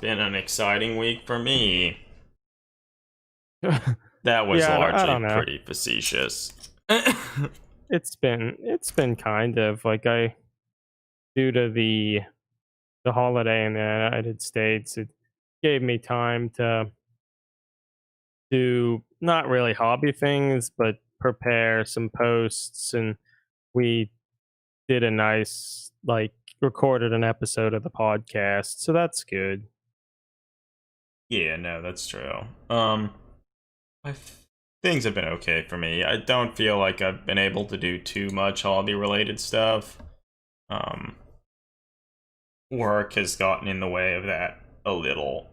been an exciting week for me. That was Yeah, I largely don't know. pretty facetious. It's been kind of like I due to the holiday in the United States, it gave me time to do not really hobby things, but prepare some posts, and we did a nice recorded an episode of the podcast, so that's good. Yeah, no, that's true. I things have been okay for me. I don't feel like I've been able to do too much hobby related stuff. Um, Work has gotten in the way of that a little.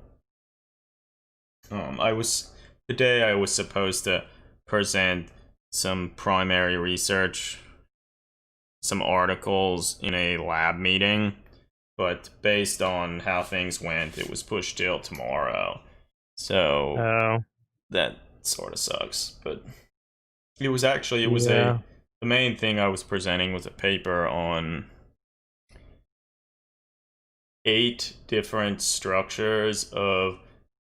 I was Today I was supposed to present some primary research, some articles in a lab meeting, but based on how things went, it was pushed till tomorrow. So Oh, that sort of sucks. But it was yeah. the main thing I was presenting was a paper on 8 different structures of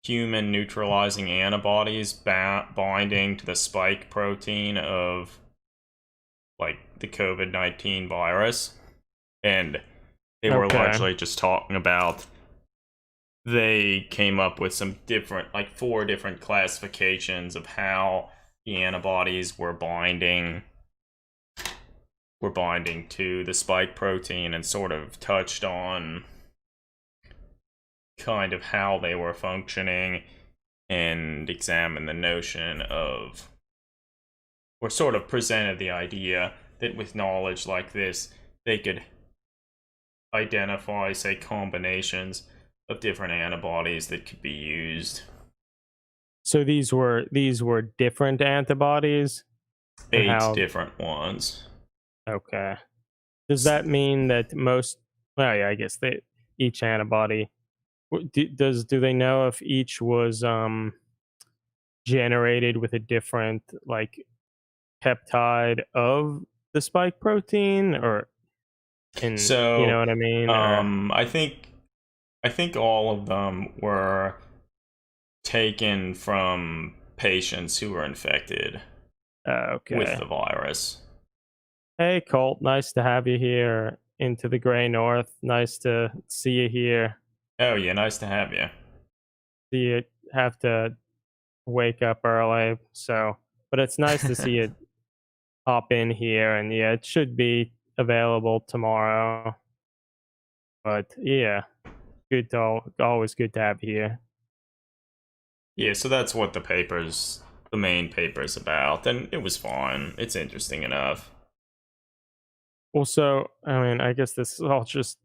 human neutralizing antibodies binding to the spike protein of the COVID-19 virus. And they were Okay. largely just talking about they came up with some different, 4 different classifications of how the antibodies were binding to the spike protein, and sort of touched on kind of how they were functioning, and examined the notion of, or sort of presented the idea that with knowledge like this, they could identify, say, combinations of different antibodies that could be used. So these were different antibodies, and Eight how? different ones. Okay. Does that mean that most? Well, yeah, I guess they each antibody. Do they know if each was generated with a different peptide of the spike protein, or in you know So, what I mean? Or I think all of them were taken from patients who were infected with okay. the virus. Hey, Colt, nice to have you here into the gray north. Nice to see you here. Oh yeah, nice to have you. See you have to wake up early, so but it's nice to see you hop in here, and yeah, it should be available tomorrow. But yeah, always good to have you here. Yeah, so that's what the main paper's about, and it was fun. It's interesting enough. Also, I mean, I guess this is all just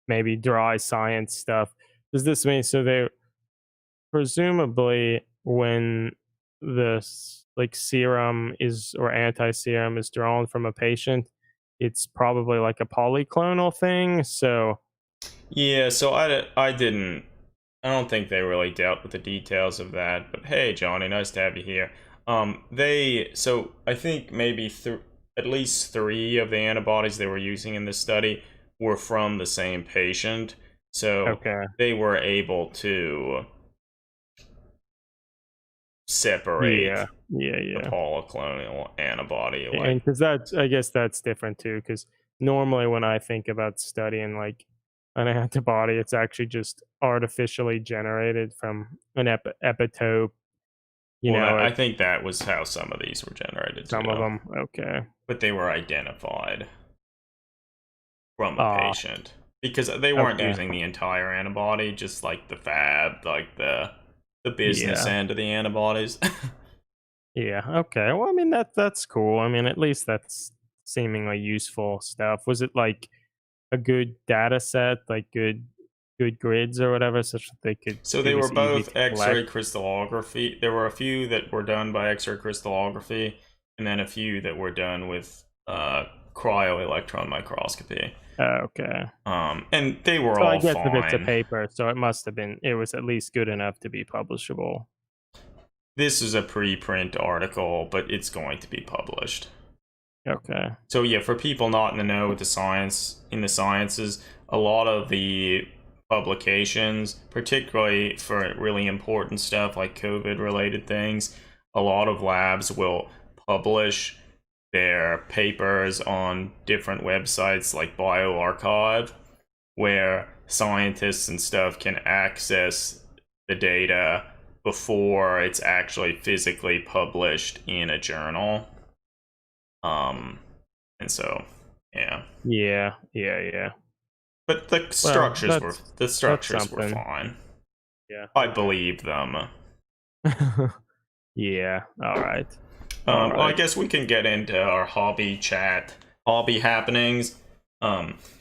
maybe dry science stuff. Does this mean so they presumably when this serum is or anti-serum is drawn from a patient, it's probably like a polyclonal thing. So Yeah, so I don't think they really dealt with the details of that, but hey, Johnny, nice to have you here. So I think maybe at least 3 of the antibodies they were using in this study were from the same patient, so okay, they were able to yeah, separate yeah, the yeah. polyclonal antibody. And because that's, I guess that's different too. Because normally when I think about studying an antibody, it's actually just artificially generated from an epitope. You Well, know, I think that was how some of these were generated some of too, them. Okay. but they were identified from a Ah, patient because they weren't okay. using the entire antibody, just like the fab, like the business Yeah. end of the antibodies. Yeah. Okay. Well, I mean that's cool. I mean, at least that's seemingly useful stuff. Was it like a good data set, like good grids or whatever, such that they could So it they were was easy both to collect? X-ray crystallography. There were a few that were done by X-ray crystallography, and then a few that were done with cryo-electron microscopy. Okay. And they were So I all guess if it's a fine. paper, so it was at least good enough to be publishable. This is a preprint article, but it's going to be published. Okay. So yeah, for people not in the know with the sciences, a lot of the publications, particularly for really important stuff like COVID related things. A lot of labs will publish their papers on different websites like bioRxiv, where scientists and stuff can access the data before it's actually physically published in a journal. And so, yeah. Yeah. But the Well, structures were fine. Yeah. I believe them. Yeah. All right. Well, I guess we can get into our hobby happenings.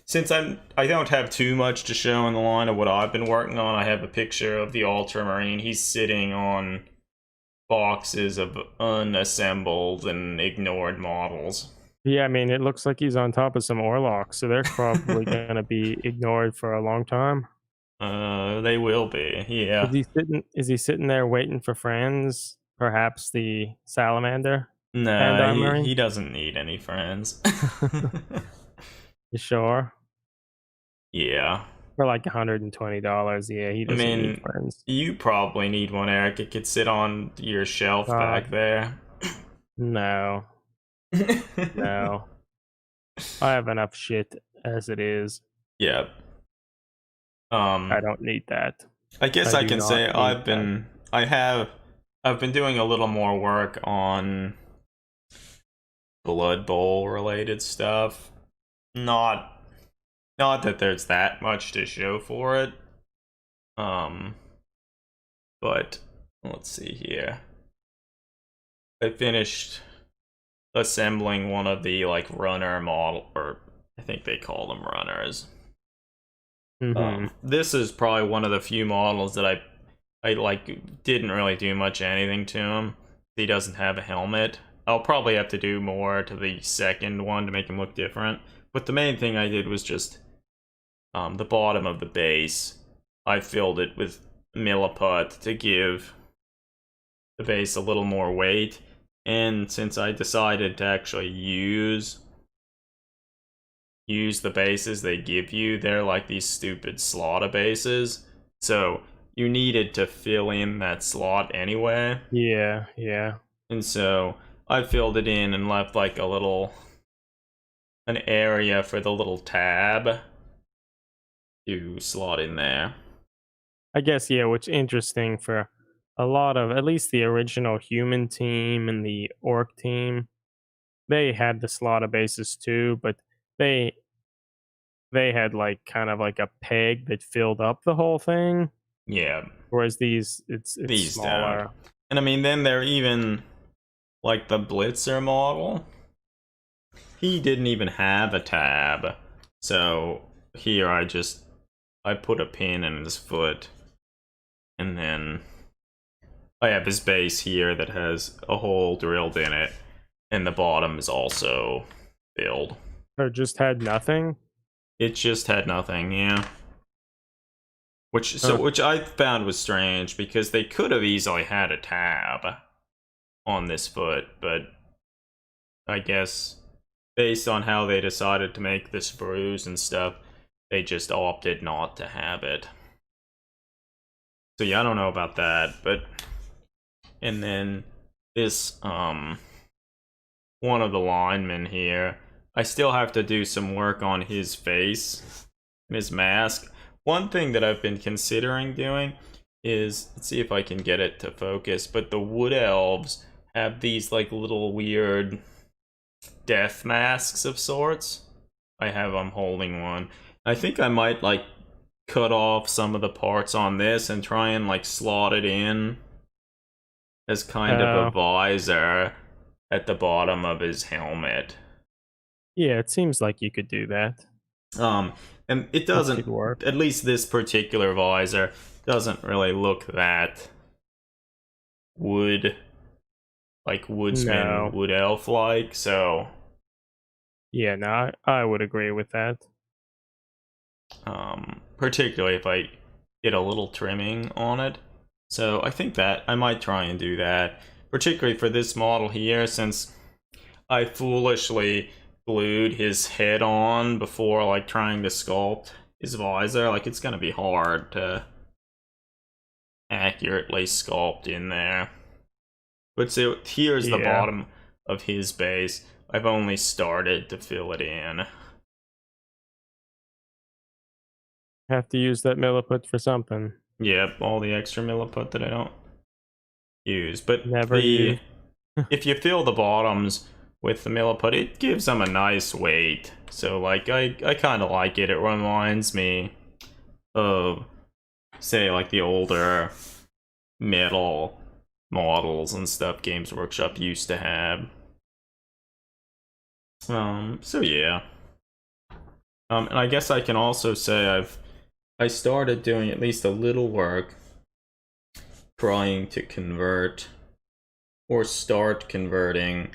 Since I don't have too much to show in the line of what I've been working on, I have a picture of the Ultramarine. He's sitting on boxes of unassembled and ignored models. Yeah, I mean, it looks like he's on top of some Orlocks, so they're probably gonna be ignored for a long time. They will be, yeah. Is he sitting there waiting for friends? Perhaps the salamander? No, he doesn't need any friends. You sure? Yeah. For like $120, yeah, he doesn't need friends. You probably need one, Eric. It could sit on your shelf back there. No. No. I have enough shit as it is. Yep. I don't need that. I guess I can say I've been doing a little more work on Blood Bowl related stuff. Not that there's that much to show for it. But let's see here. I finished assembling one of the like runner model, or I think they call them runners. This is probably one of the few models that I like didn't really do much anything to him. He doesn't have a helmet. I'll probably have to do more to the second one to make him look different. But the main thing I did was just the bottom of the base. I filled it with milliput to give the base a little more weight. And since I decided to actually use the bases they give you, they're like these stupid slot bases. So you needed to fill in that slot anyway. Yeah. And so I filled it in and left like an area for the little tab to slot in there. I guess, yeah, which interesting for a lot of, at least the original human team and the orc team, they had the slaughter bases too, but they had like kind of like a peg that filled up the whole thing. Yeah. Whereas these smaller. Don't. And I mean, then they're even like the Blitzer model. He didn't even have a tab. So here I put a pin in his foot. And then I have his base here that has a hole drilled in it. And the bottom is also filled. Or just had nothing? It just had nothing, yeah. Which I found was strange, because they could have easily had a tab on this foot, but I guess based on how they decided to make this bruise and stuff, they just opted not to have it. So yeah, I don't know about that, but and then this one of the linemen here, I still have to do some work on his face and his mask. One thing that I've been considering doing is, let's see if I can get it to focus, but the wood elves have these like little weird death masks of sorts. I'm holding one. I think I might like cut off some of the parts on this and try and like slot it in as kind of a visor at the bottom of his helmet. Yeah, it seems like you could do that. And it doesn't work. At least this particular visor doesn't really look that woodsman, wood elf like, so yeah, no, I would agree with that. Particularly if I get a little trimming on it. So I think that I might try and do that, particularly for this model here, since I foolishly glued his head on before like trying to sculpt his visor. Like, it's gonna be hard to accurately sculpt in there. But so here's the Yeah, bottom of his base. I've only started to fill it in. have to use that milliput for something. Yep, all the extra milliput that I don't use. But Never use. if you fill the bottoms with the milliput, it gives them a nice weight. So like I kind of like it. It reminds me of, say, like the older metal models and stuff Games Workshop used to have. So yeah. And I guess I can also say I started doing at least a little work trying to convert or start converting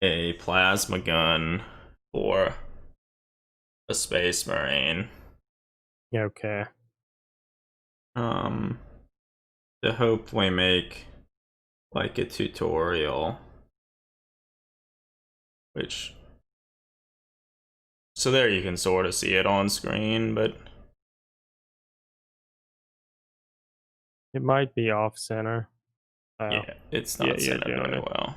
a plasma gun for a Space Marine. Okay. To hopefully make like a tutorial, which, so there you can sort of see it on screen, but It might be off center. Oh, yeah, it's yeah, not you're set up doing very it. well.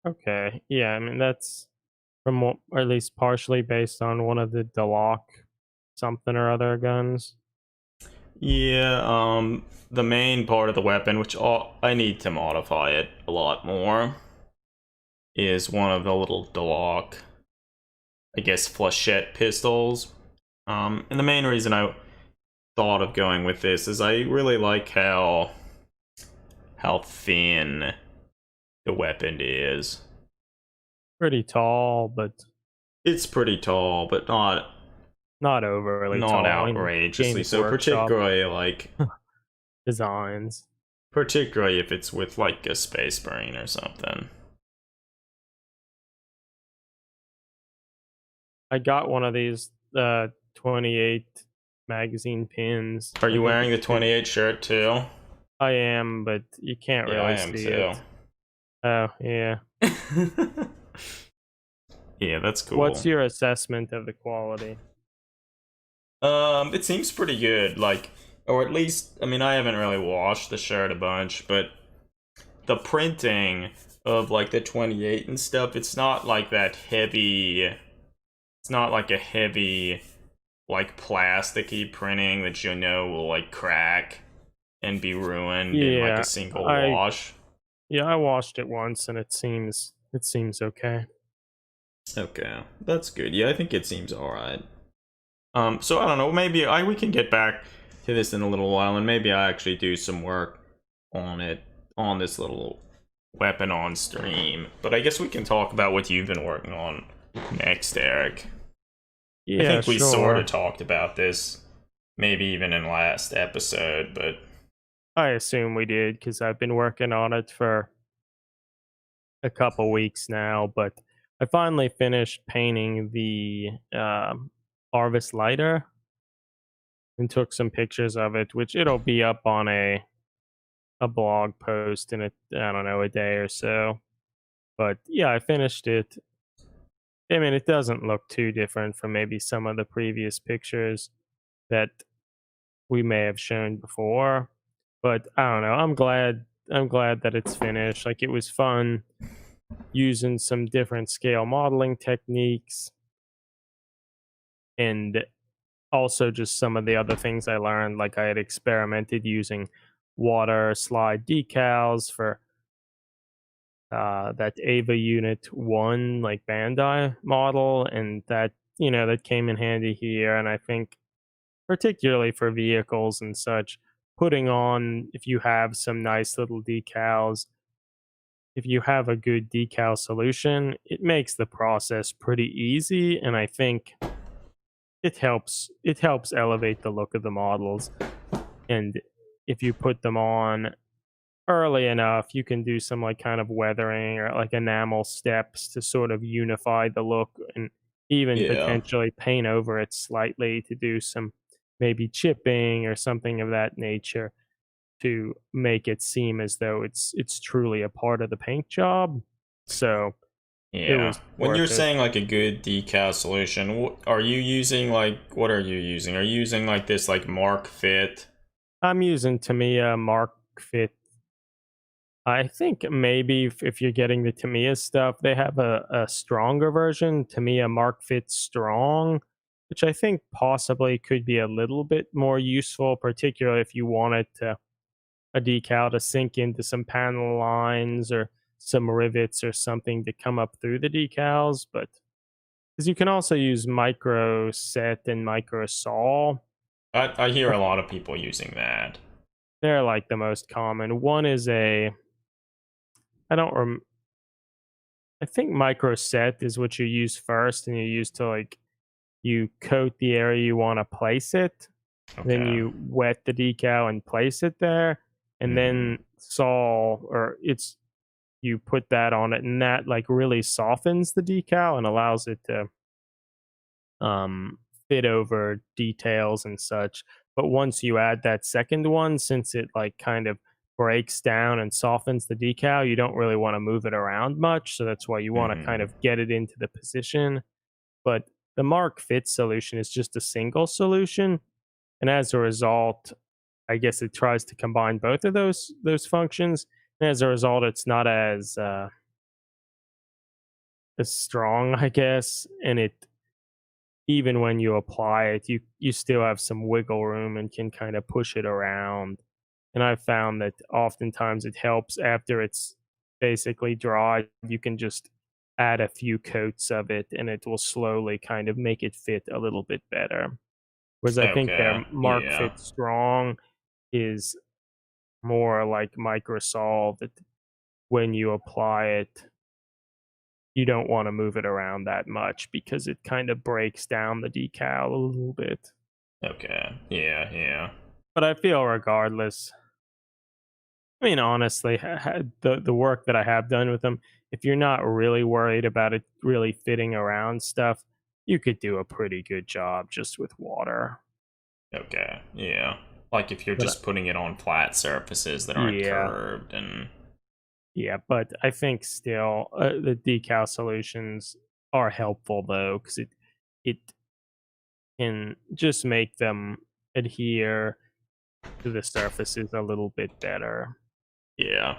Okay. Yeah, I mean that's from what, or at least partially based on one of the Deloc something or other guns. Yeah, the main part of the weapon, which I need to modify it a lot more, is one of the little Deloc, I guess, flechette pistols. And the main reason I thought of going with this is I really like how thin the weapon is. Pretty tall, but It's pretty tall, but not overly not tall. I mean, outrageously. Games So Workshop designs. particularly if it's with like a Space Marine or something. I got one of these 28 magazine pins. Are I you think wearing the it's good. 28 shirt too? I am, but you can't Yeah, I really am see too. it. Oh, yeah. Yeah, that's What's cool. your assessment of the quality? It seems pretty good, like, or at least, I mean, I haven't really washed the shirt a bunch, but the printing of like the 28 and stuff, it's not like that heavy, it's not like a heavy, like, plasticky printing that you know will like crack and be ruined in like a Yeah, single I wash. yeah, I watched it once and it seems okay. Okay, that's good. Yeah, I think it seems alright. So I don't know, maybe we can get back to this in a little while, and maybe I actually do some work on it, on this little weapon on stream. But I guess we can talk about what you've been working on next, Eric. I Yeah, think we sort of sure. talked about this, maybe even in last episode, but I assume we did because I've been working on it for a couple weeks now, but I finally finished painting the Harvest Lighter and took some pictures of it, which it'll be up on a blog post in I don't know, a day or so. But yeah, I finished it. I mean, it doesn't look too different from maybe some of the previous pictures that we may have shown before. But I don't know. I'm glad that it's finished. Like it was fun using some different scale modeling techniques and also just some of the other things I learned. Like I had experimented using water slide decals for that Ava Unit 1 like Bandai model, and that that came in handy here. And I think particularly for vehicles and such, putting on, if you have some nice little decals, if you have a good decal solution, it makes the process pretty easy, and I think it helps elevate the look of the models. And if you put them on early enough, you can do some like kind of weathering or like enamel steps to sort of unify the look, and even yeah. potentially paint over it slightly to do some maybe chipping or something of that nature to make it seem as though it's truly a part of the paint job. So it Yeah. was When worth you're it. saying like a good decal solution, are you using like what are you using? Are you using like this like Mark Fit? I'm using Tamiya Mark Fit. I think maybe if you're getting the Tamiya stuff, they have a stronger version, Tamiya Mark Fit Strong, which I think possibly could be a little bit more useful, particularly if you wanted a decal to sink into some panel lines or some rivets or something to come up through the decals. But because you can also use micro set and micro saw, I hear a lot of people using that. they're like the most common. One is a I don't rem- I think micro set is what you use first, and you use to like you coat the area you want to place it, then Okay. you wet the decal and place it there, and Mm-hmm. then saw or it's you put that on it, and that like really softens the decal and allows it to um, fit over details and such. But once you add that second one, since it like kind of breaks down and softens the decal, you don't really want to move it around much. So that's why you want to kind Mm-hmm. of get it into the position. But the Mark Fit solution is just a single solution. And as a result, I guess it tries to combine both of those functions. And as a result, it's not as strong, I guess, and it even when you apply it, you still have some wiggle room and can kind of push it around. And I've found that oftentimes it helps after it's basically dry. You can just add a few coats of it, and it will slowly kind of make it fit a little bit better. Whereas I think their Okay. Mark Yeah. Fit Strong is more like Microsolve that when you apply it, you don't want to move it around that much because it kind of breaks down the decal a little bit. Okay. Yeah. Yeah. But I feel regardless. I mean, honestly, the work that I have done with them, if you're not really worried about it really fitting around stuff, you could do a pretty good job just with water. Okay. Yeah. Like if you're But just putting it on flat surfaces that aren't yeah, curved and yeah. But I think still the decal solutions are helpful though, because it can just make them adhere to the surfaces a little bit better. yeah.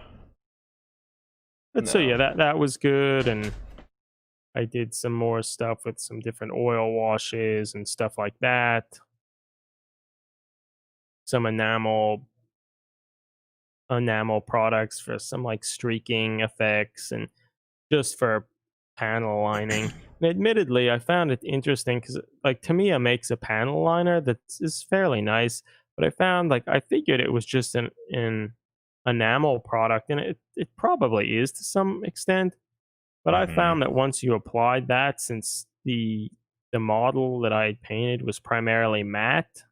But so No. yeah, that was good, and I did some more stuff with some different oil washes and stuff like that. Some enamel products for some like streaking effects and just for panel lining. And admittedly, I found it interesting because like Tamiya makes a panel liner that is fairly nice, but I found like I figured it was just an enamel product, and it probably is to some extent. But I Mm-hmm. found that once you applied that, since the model that I painted was primarily matte,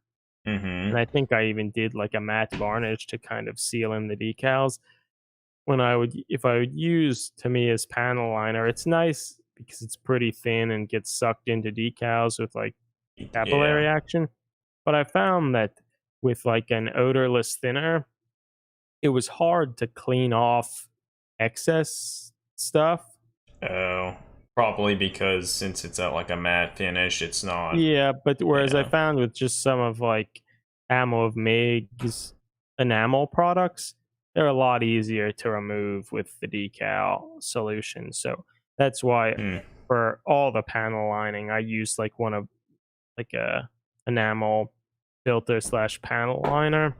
and Mm-hmm. I think I even did like a matte varnish to kind of seal in the decals. When I would, if I would use Tamiya's panel liner, it's nice because it's pretty thin and gets sucked into decals with like Yeah. capillary action. But I found that with like an odorless thinner, it was hard to clean off excess stuff. Oh. Probably because since it's at like a matte finish, it's not. Yeah, but whereas I Yeah. found with just some of like Ammo of Meg's enamel products, they're a lot easier to remove with the decal solution. So that's why Hmm. for all the panel lining, I use like one of like a enamel filter slash panel liner,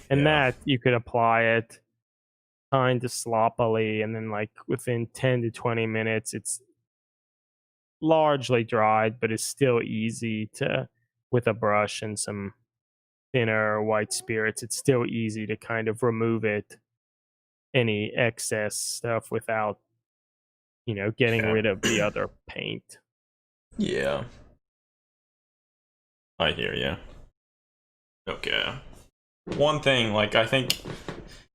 and Yeah. that you could apply it kind of sloppily, and then like within 10 to 20 minutes, it's largely dried, but it's still easy to with a brush and some thinner white spirits. It's still easy to kind of remove it any excess stuff without getting Okay. rid of the other paint. Yeah. I hear you. Okay. One thing, like I think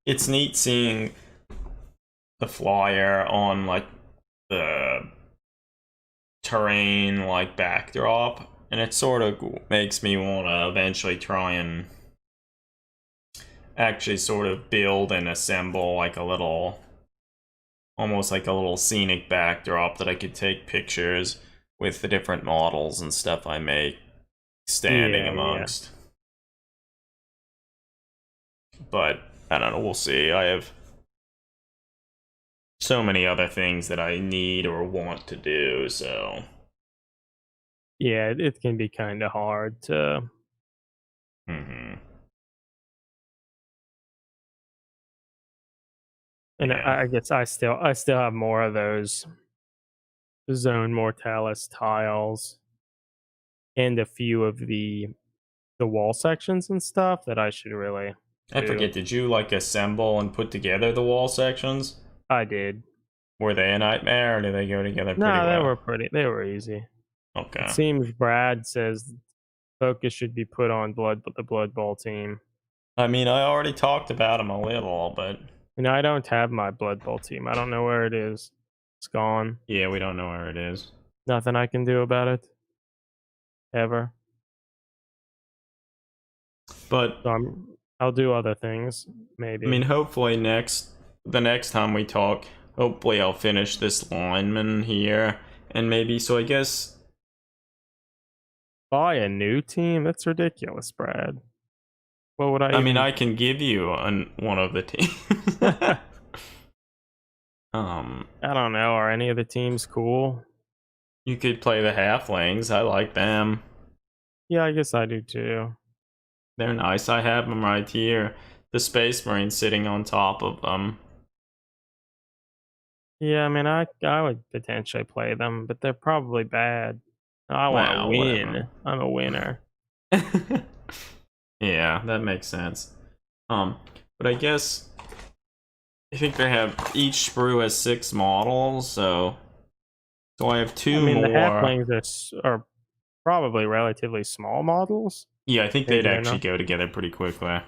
it's neat seeing the flyer on like the terrain like backdrop, and it sort of makes me want to eventually try and actually sort of build and assemble like a little almost like a little scenic backdrop that I could take pictures with the different models and stuff I make standing Yeah, yeah. amongst. But I don't know, we'll see. I have so many other things that I need or want to do, so Yeah, it can be kind of hard to. mhm. And Yeah. I guess I still have more of those Zone Mortalis tiles and a few of the wall sections and stuff that I should really I do. forget, did you like assemble and put together the wall sections? I did. Were they a nightmare or did they go together pretty No, well? they were easy. It Okay. seems Brad says focus should be put on the Blood Bowl team. I mean, I already talked about them a little, but And I don't have my Blood Bowl team. I don't know where it is. It's gone. yeah, we don't know where it is. Nothing I can do about it. Ever. But So I'll do other things, I maybe. mean, hopefully the next time we talk, hopefully I'll finish this lineman here, and maybe so I guess Buy a new team? That's ridiculous, Brad. What would I I mean even I can give you one of the teams. um, I don't know. Are any of the teams cool? you could play the halflings. I like them. Yeah, I guess I do too. They're nice. I have them right here. The Space Marine sitting on top of them. Yeah, I mean, I would potentially play them, but they're probably bad. I want to Wow, whatever. win. I'm a winner. Yeah, that makes sense. Um, but I guess I think they have each sprue has 6 models, so I have I two mean, the more. halflings are probably relatively small models. Yeah, I think they'd Maybe they're actually not. go together pretty quickly.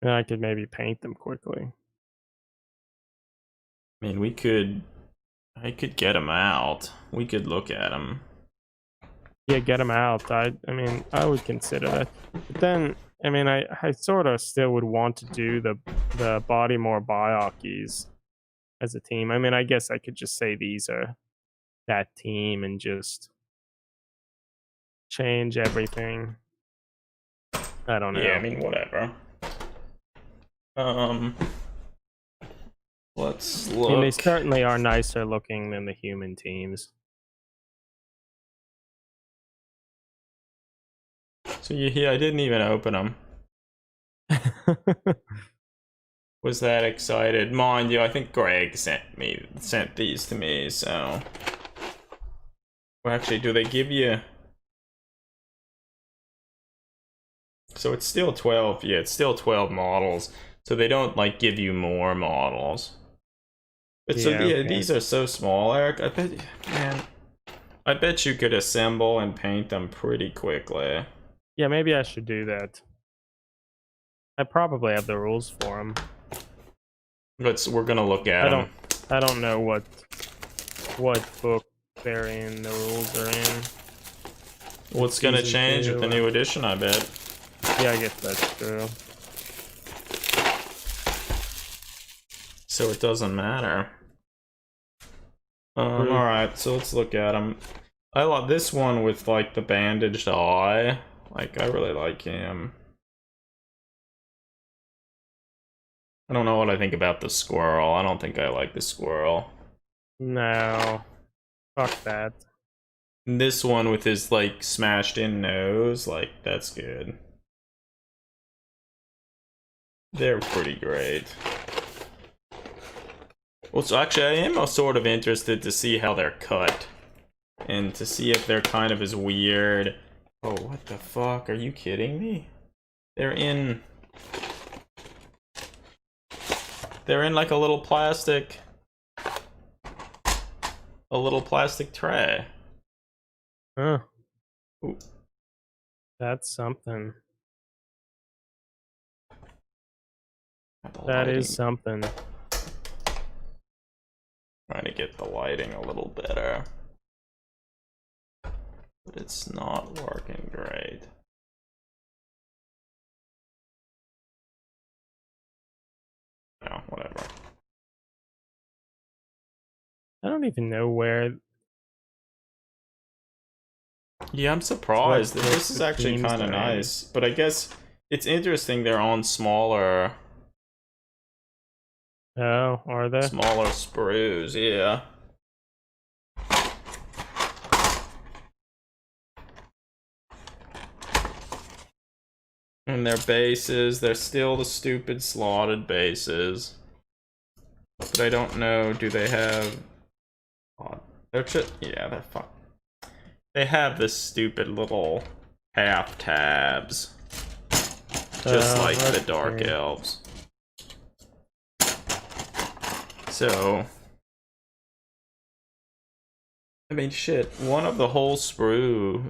And I could maybe paint them quickly. I mean, I could get them out. We could look at them. Yeah, get them out. I mean, I would consider that. But then, I mean, I sort of still would want to do the Bodymore Biockies as a team. I mean, I guess I could just say these are that team and just change everything. I don't Yeah, I know. mean, whatever. Um, let's I mean, they look. certainly are nicer looking than the human teams. So yeah, I didn't even open them. Was that excited? Mind you, I think Greg sent these to me. So, well, actually, do they give you? So it's still 12. Yeah, it's still 12 models. So they don't like give you more models. But so Yeah, yeah, okay. these are so small, Eric. Man, I bet you could assemble and paint them pretty quickly. Yeah, maybe I should do that. I probably have the rules for them. We're gonna look at them. I don't know what book they're in. The rules are in. What's gonna Season change with 2. the new edition? I bet. Yeah, I guess that's true. So it doesn't matter. True. All right. So let's look at them. I love this one with like the bandaged eye. Like I really like him. I don't know what I think about the squirrel. I don't think I like the squirrel. No, fuck that. And this one with his like smashed in nose, like that's good. They're pretty great. Well, so actually, I am sort of interested to see how they're cut. And to see if they're kind of as weird. Oh, what the fuck? Are you kidding me? They're in... They're in like a little plastic... A little plastic tray. Huh. Ooh. That's something. The That is lighting. something. Trying to get the lighting a little better. But it's not working great. No, whatever. I don't even know where Yeah, I'm what surprised. group This is of actually teams kind of they're in. nice, but I guess it's interesting they're on Oh, are they? smaller sprues. Yeah. And their bases, they're still the stupid slotted bases. But I don't know, do they have... Oh, they're just... Yeah, they're fuck. They have this stupid little half tabs. Just like the Let's Dark see. Elves. So... I mean, shit, one of the whole sprues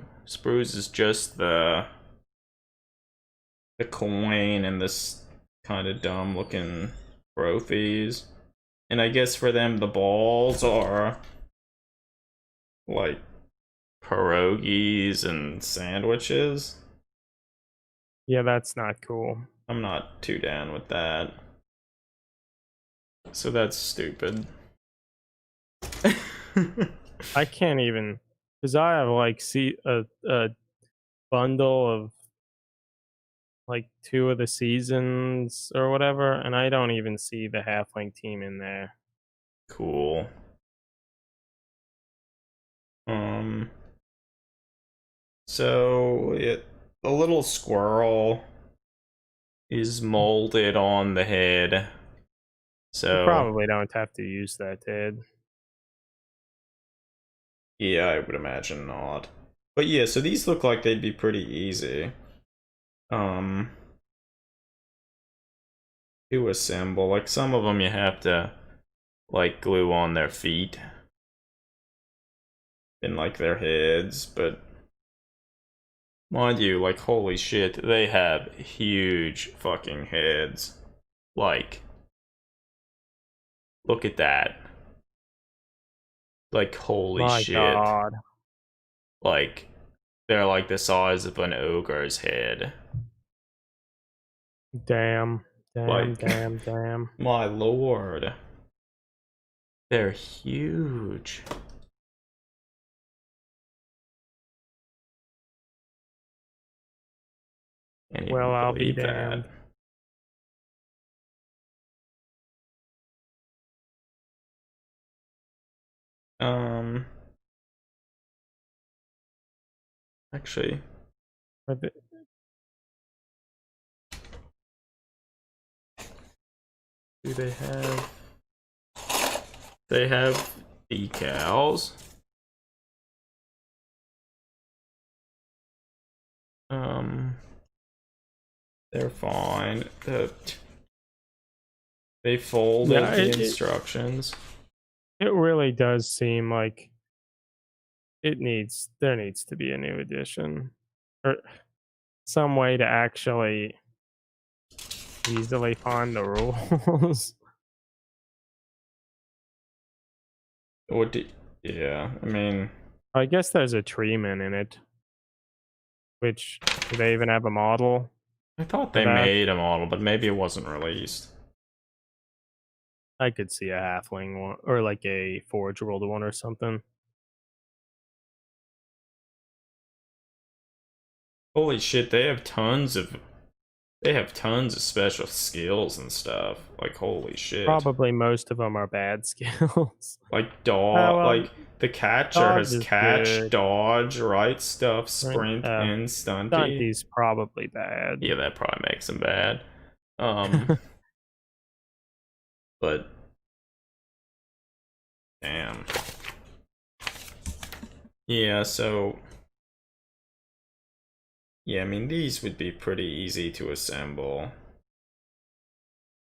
is just the coin and this kind of dumb looking trophies. And I guess for them the balls are like pierogies and sandwiches. Yeah, that's not cool. I'm not too down with that. So that's stupid. I can't even, because I have like see a bundle of like 2 of the seasons or whatever, and I don't even see the halfling team in there. Cool. Um so the little squirrel is molded on the head. You So probably don't have to use that, Ted. yeah, I would imagine not. But yeah, so these look like they'd be pretty easy. Um to assemble. Like some of them you have to like glue on their feet and like their heads, but mind you, like holy shit, they have huge fucking heads. Like look at that. Like holy My shit. God. Like they're like the size of an ogre's head. Damn. Damn, Like damn, damn. my lord. They're huge. Can't Well, even I'll be believe that. damned. Um actually But do they have decals? Um they're fine. They yeah, folded the instructions. it really does seem like there needs to be a new edition. Or some way to actually easily find the rules. What do yeah, I mean I guess there's a treeman in it. Which, do they even have a model I thought for they that? made a model, but maybe it wasn't released. I could see a halfling one, or like a forge world one or something. Holy shit, they have tons of special skills and stuff. Like holy shit. Probably most of them are bad skills. Like Oh, well, like the catcher dodge has is catch, good. dodge, right stuff, Right? sprint, and stunty. Stunty's probably bad. Yeah, that probably makes him bad. But damn. Yeah, so yeah, I mean these would be pretty easy to assemble.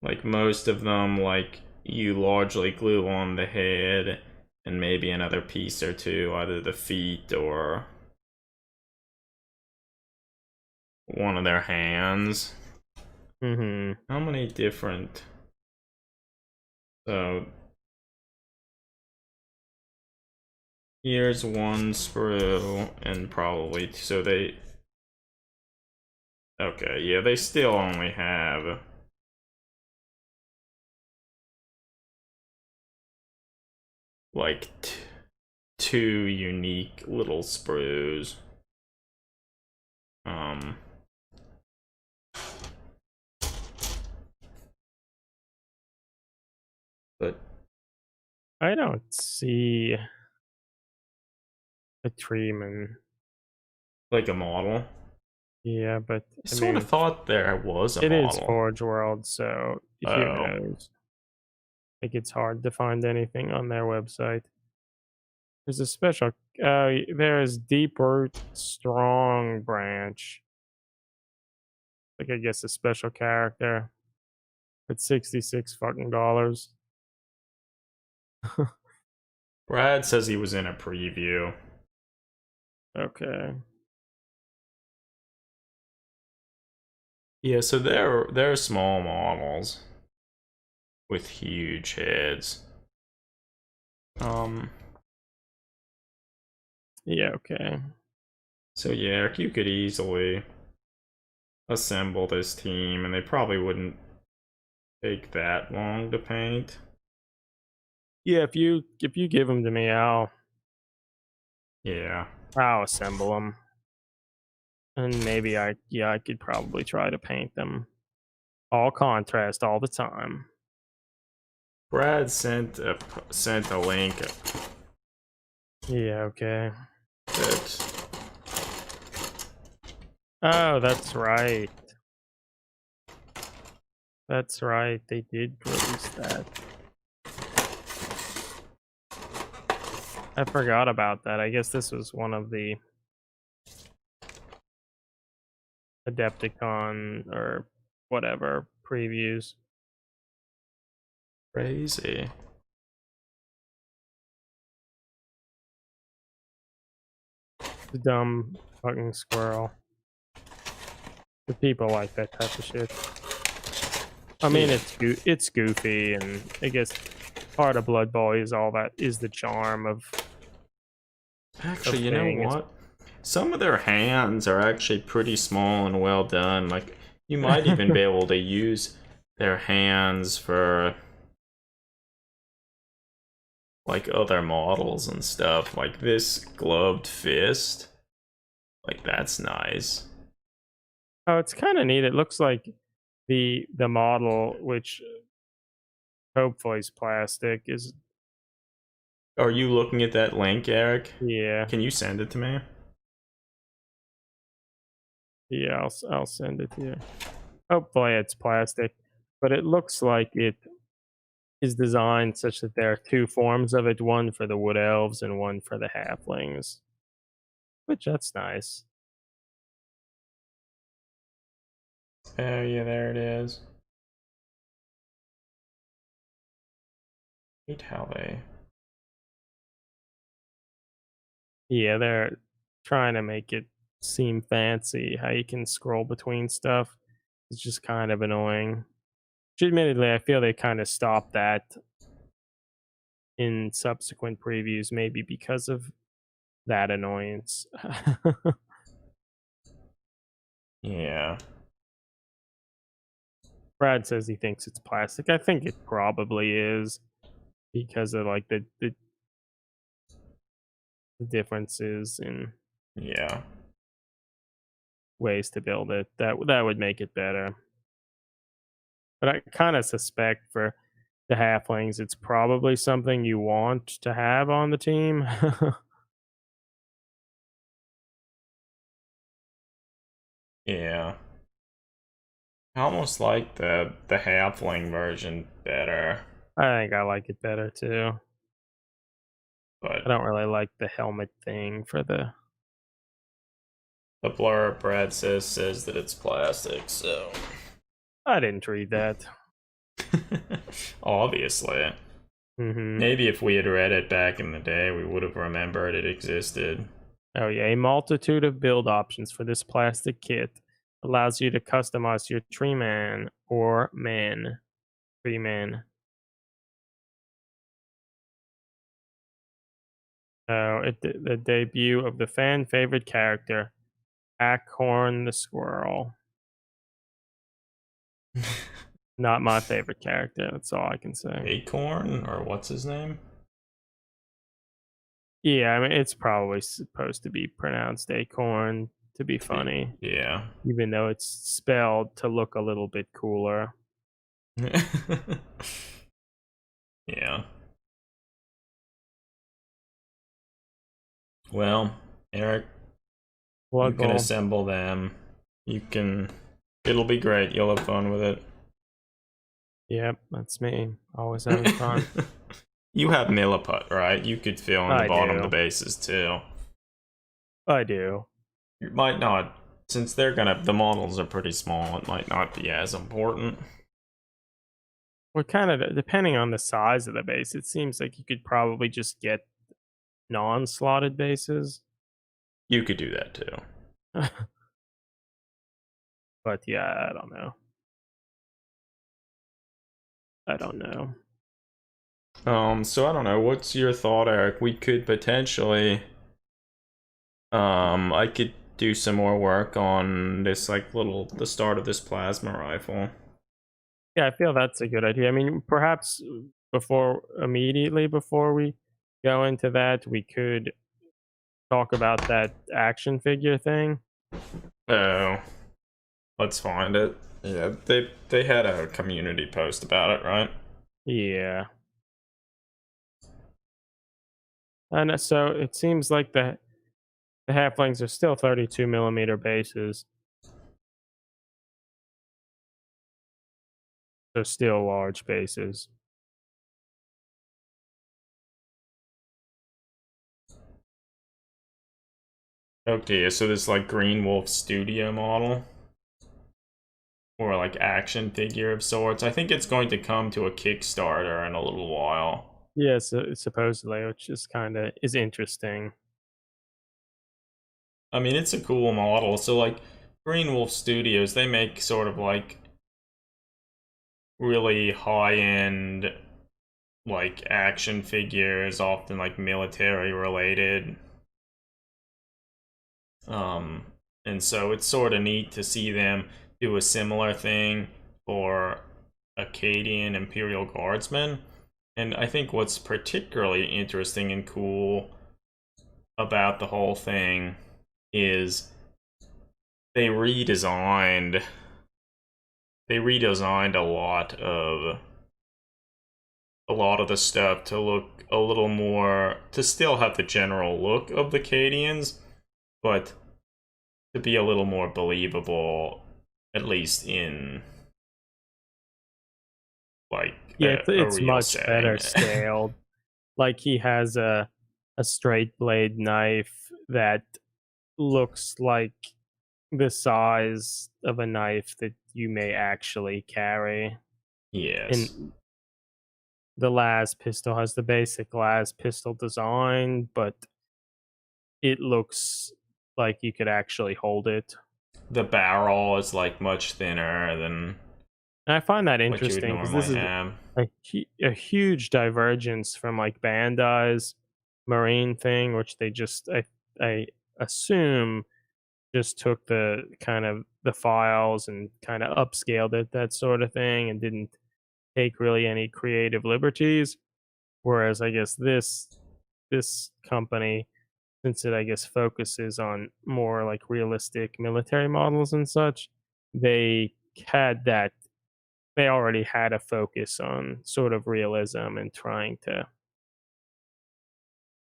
Like most of them, like you largely glue on the head and maybe another piece or two, either the feet or one of their hands. Mm-hmm. How many different? So here's one sprue and probably so they. Okay, yeah, they still only have. like two unique little sprues. Um, but I don't see a Treeman. like a model. Yeah, but I I sort of mean, thought there was a it is model. Forge World, so who Oh, knows? Like it's hard to find anything on their website. There's a special. There's Deep Root Strong Branch. Like I guess a special character. It's $66 fucking dollars. Brad says he was in a preview. Okay. Yeah, so they're small models with huge heads. Um, Yeah. Okay. so yeah, you could easily assemble this team, and they probably wouldn't take that long to paint. Yeah. If you give them to me, Yeah. I'll assemble them, and maybe I could probably try to paint them all contrast all the time. Brad sent a link Yeah. Okay. that Oh, that's right. That's right. They did release that. I forgot about that. I guess this was one of the Adepticon or whatever previews. crazy. The dumb fucking squirrel. The people like that type of shit. I mean, Yeah. it's goofy, and I guess part of Blood Bowl is all that is the charm of Actually, you know thing. It's what? Some of their hands are actually pretty small and well done. Like, you might even be able to use their hands for like other models and stuff. Like this gloved fist. Like, that's nice. oh, it's kind of neat. It looks like the model, which hopefully is plastic, is Are you looking at that link, Eric? yeah. Can you send it to me? Yeah, I'll send it to you. Hopefully it's plastic, but it looks like it is designed such that there are two forms of it, one for the wood elves and one for the halflings. Which that's nice. Oh, yeah, there it is. Hate how they. Yeah, they're trying to make it seem fancy. How you can scroll between stuff is just kind of annoying. Which admittedly, I feel they kind of stopped that in subsequent previews, maybe because of that annoyance. Yeah. Brad says he thinks it's plastic. I think it probably is because of like the differences in Yeah. ways to build it. That would make it better. But I kind of suspect for the halflings, it's probably something you want to have on the team. Yeah. I almost like the halfling version better, I think I like it better too. I but don't really like the helmet thing for the. the blurb Brad says that it's plastic, so I didn't read that. obviously. Hmm. Maybe if we had read it back in the day, we would have remembered it existed. Oh yeah, a multitude of build options for this plastic kit allows you to customize your tree man or man. Tree man. Oh, the debut of the fan favorite character, Acorn the Squirrel. Not my favorite character. That's all I can say. Acorn, or what's his name? Yeah, I mean, it's probably supposed to be pronounced acorn to be funny, Yeah. even though it's spelled to look a little bit cooler. Yeah. Well, Eric, you Blood can Bowl. assemble them. You can. It'll be great. You'll have fun with it. Yep, that's me. Always having fun. You have milliput, right? You could fill in the I bottom of the do. bases too. I do. It might not, since the models are pretty small, it might not be as important. Well, kind of depending on the size of the base, it seems like you could probably just get non-slotted bases. You could do that too. But yeah, I don't know. I don't know. So I don't know, what's your thought, Eric? We could potentially, I could do some more work on this, like, the start of this plasma rifle. Yeah, I feel that's a good idea. I mean, perhaps immediately before we go into that, we could talk about that action figure thing. Oh, let's find it. Yeah, they had a community post about it, right? Yeah. And so it seems like the halflings are still 32 millimeter bases. So still large bases. Okay, so this, like, Green Wolf Studio model, or like action figure of sorts. I think it's going to come to a Kickstarter in a little while. Yeah, so supposedly, which is kind of is interesting. I mean, it's a cool model. So, like, Green Wolf Studios, they make sort of like really high end, like, action figures, often like military related. Um, and so it's sort of neat to see them do a similar thing for a Cadian Imperial Guardsman. And I think what's particularly interesting and cool about the whole thing is they redesigned they redesigned a lot of the stuff to look a little more, to still have the general look of the Cadians, but to be a little more believable, at least in, like, Yeah, a it's real much better setting. scaled. Like he has a straight blade knife that looks like the size of a knife that you may actually carry. Yes. And the las pistol has the basic las pistol design, but it looks like you could actually hold it. The barrel is, like, much thinner than And I find that what you would interesting because this normally is have. a huge divergence from like Bandai's Marine thing, which they just I assume just took the kind of the files and kind of upscaled it, that sort of thing, and didn't take really any creative liberties. Whereas I guess this company, since it I guess focuses on more like realistic military models and such, they had that they already had a focus on sort of realism and trying to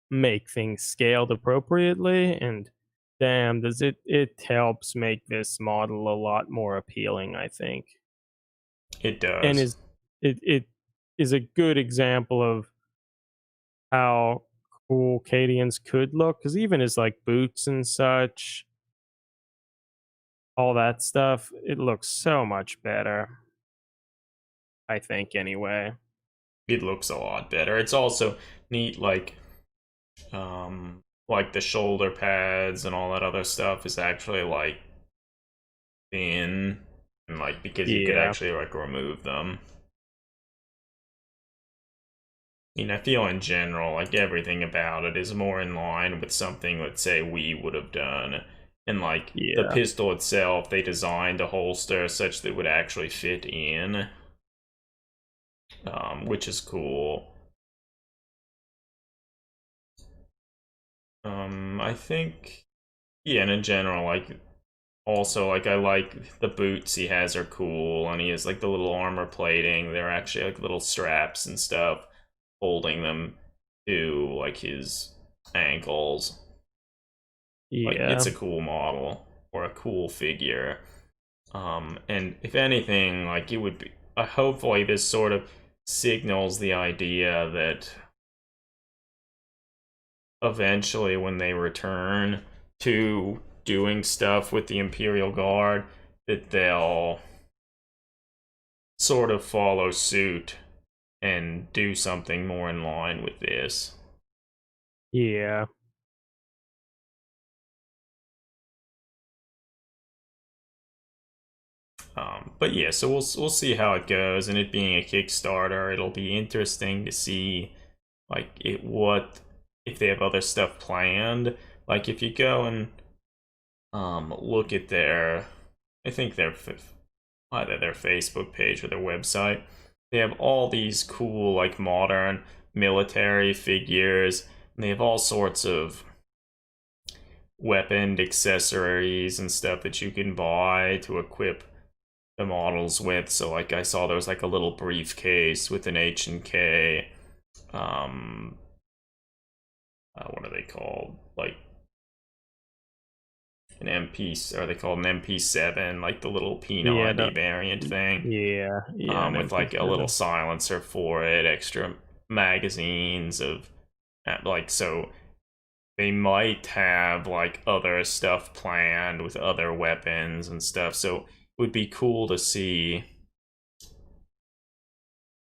make things scaled appropriately, and damn does it helps make this model a lot more appealing, I think. It And does. it is a good example of how cool Cadians could look, because even his like boots and such, all that stuff, it looks so much better, I think, anyway. It looks a lot better. It's also neat, like the shoulder pads and all that other stuff is actually, like, thin, and, like, because you could Yeah. actually, like, remove them. I mean, I feel in general like everything about it is more in line with something, let's say, we would have done. And, like, the Yeah. pistol itself, they designed the holster such that it would actually fit in, which is cool. I think, yeah, and in general, like, also, like, I like the boots he has are cool, and he has like the little armor plating. They're actually like little straps and stuff holding them to like his ankles. Like, it's Yeah. a cool model or a cool figure. And if anything, like, it would be hopefully this sort of signals the idea that eventually when they return to doing stuff with the Imperial Guard, that they'll sort of follow suit and do something more in line with this. Yeah. But yeah, so we'll see how it goes, and it being a Kickstarter, it'll be interesting to see like it what if they have other stuff planned. Like if you go and look at their, I think either their Facebook page or their website, they have all these cool like modern military figures, and they have all sorts of weapon accessories and stuff that you can buy to equip the models with. So like I saw there was like a little briefcase with an H and K. Um, what are they called? Like an MP, or they called an MP7, like the little Yeah. P90 variant thing. Yeah. Yeah. An With like a little MP7. silencer for it, extra magazines of like so they might have like other stuff planned with other weapons and stuff. So it would be cool to see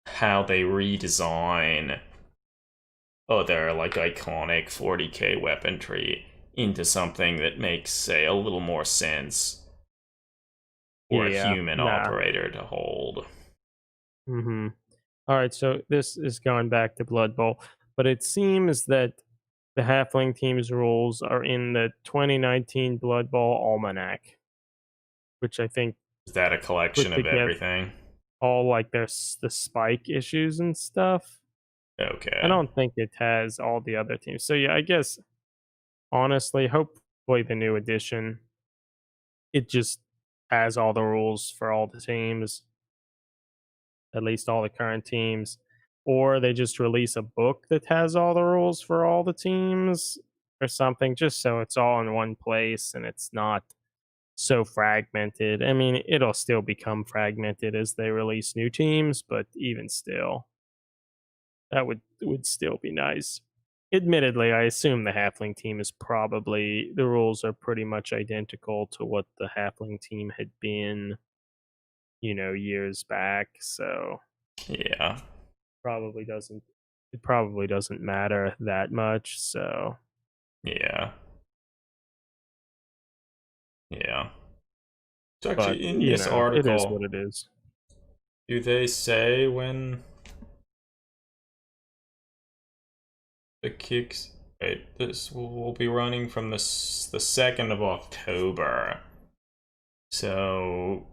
how they redesign other like iconic 40k weaponry into something that makes, say, a little more sense for a Yeah. human Nah. operator to hold. Mm-hmm. All right, so this is going back to Blood Bowl, but it seems that the Halfling team's rules are in the 2019 Blood Bowl Almanac, which I think Is that a collection put of together everything? all like the spike issues and stuff. I Okay. don't think it has all the other teams. So yeah, I guess honestly, hopefully the new edition it just has all the rules for all the teams, at least all the current teams, or they just release a book that has all the rules for all the teams or something, just so it's all in one place and it's not so fragmented. I mean, it'll still become fragmented as they release new teams, but even still, that would still be nice. Admittedly, I assume the Halfling team is probably the rules are pretty much identical to what the Halfling team had been, years back. So Yeah. probably doesn't it probably doesn't matter that much. So Yeah. Yeah. So but actually, in this it is what article, it is. do they say when the kicks? Wait, this will be running from the 2nd of October. So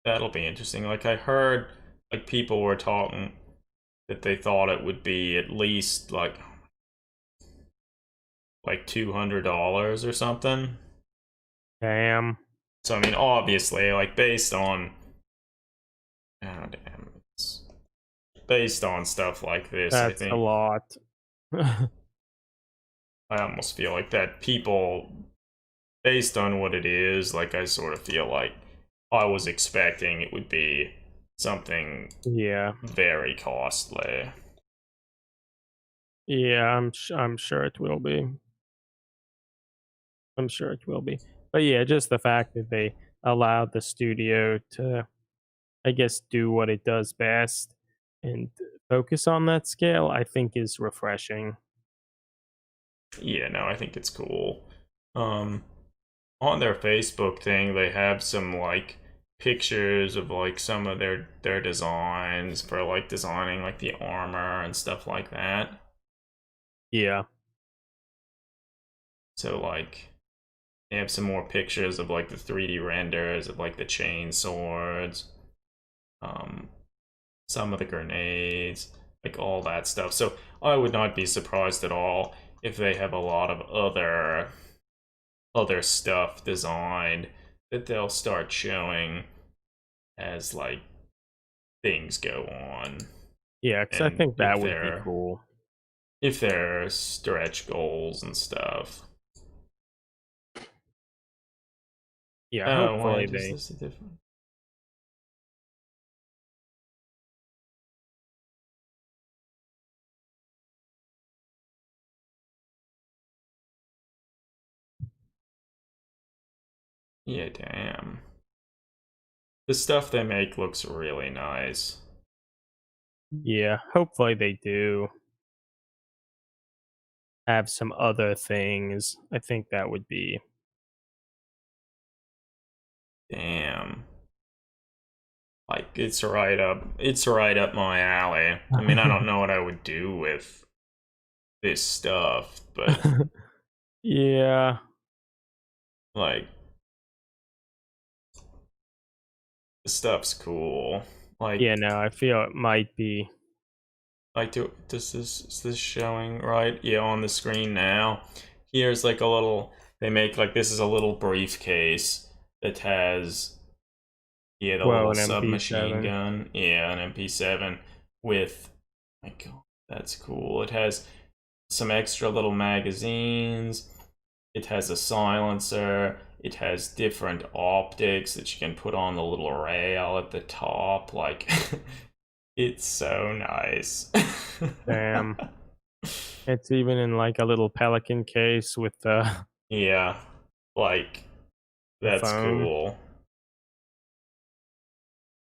that'll be interesting. Like I heard, like people were talking that they thought it would be at least like $200 or something. Damn. So I mean, obviously, like based on, oh damn, it's based on stuff like this, I That's a think lot. I almost feel like that people, based on what it is, like I sort of feel like I was expecting it would be something Yeah. very costly. Yeah, I'm sure it will be. I'm sure it will be. But yeah, just the fact that they allowed the studio to, I guess, do what it does best and focus on that scale, I think is refreshing. Yeah, no, I think it's cool. Um, on their Facebook thing, they have some like pictures of like some of their designs for like designing like the armor and stuff like that. Yeah. So like they have some more pictures of like the 3D renders of like the chain swords, um, some of the grenades. like all that stuff. So I would not be surprised at all if they have a lot of other stuff designed that they'll start showing as like things go on. Yeah, because I And think that would be cool. if there are stretch goals and stuff. Yeah, Oh, why hopefully is they. this a different? Yeah, damn. The stuff they make looks really nice. Yeah, hopefully they do have some other things. I think that would be. Damn. Like it's right up my alley. I mean, I don't know what I would do with this stuff, but Yeah. like the stuff's cool. Yeah, Like no, I feel it might be. is this showing right? Yeah, on the screen now. Here's like a little they make like this is a little briefcase that has yeah, the Well, little an submachine MP7. gun. Yeah, an MP7 with my god, that's cool. It has some extra little magazines. It has a silencer. It has different optics that you can put on the little rail at the top. Like, it's so nice. Damn. It's even in like a little Pelican case with the Yeah, like, the that's phone. cool.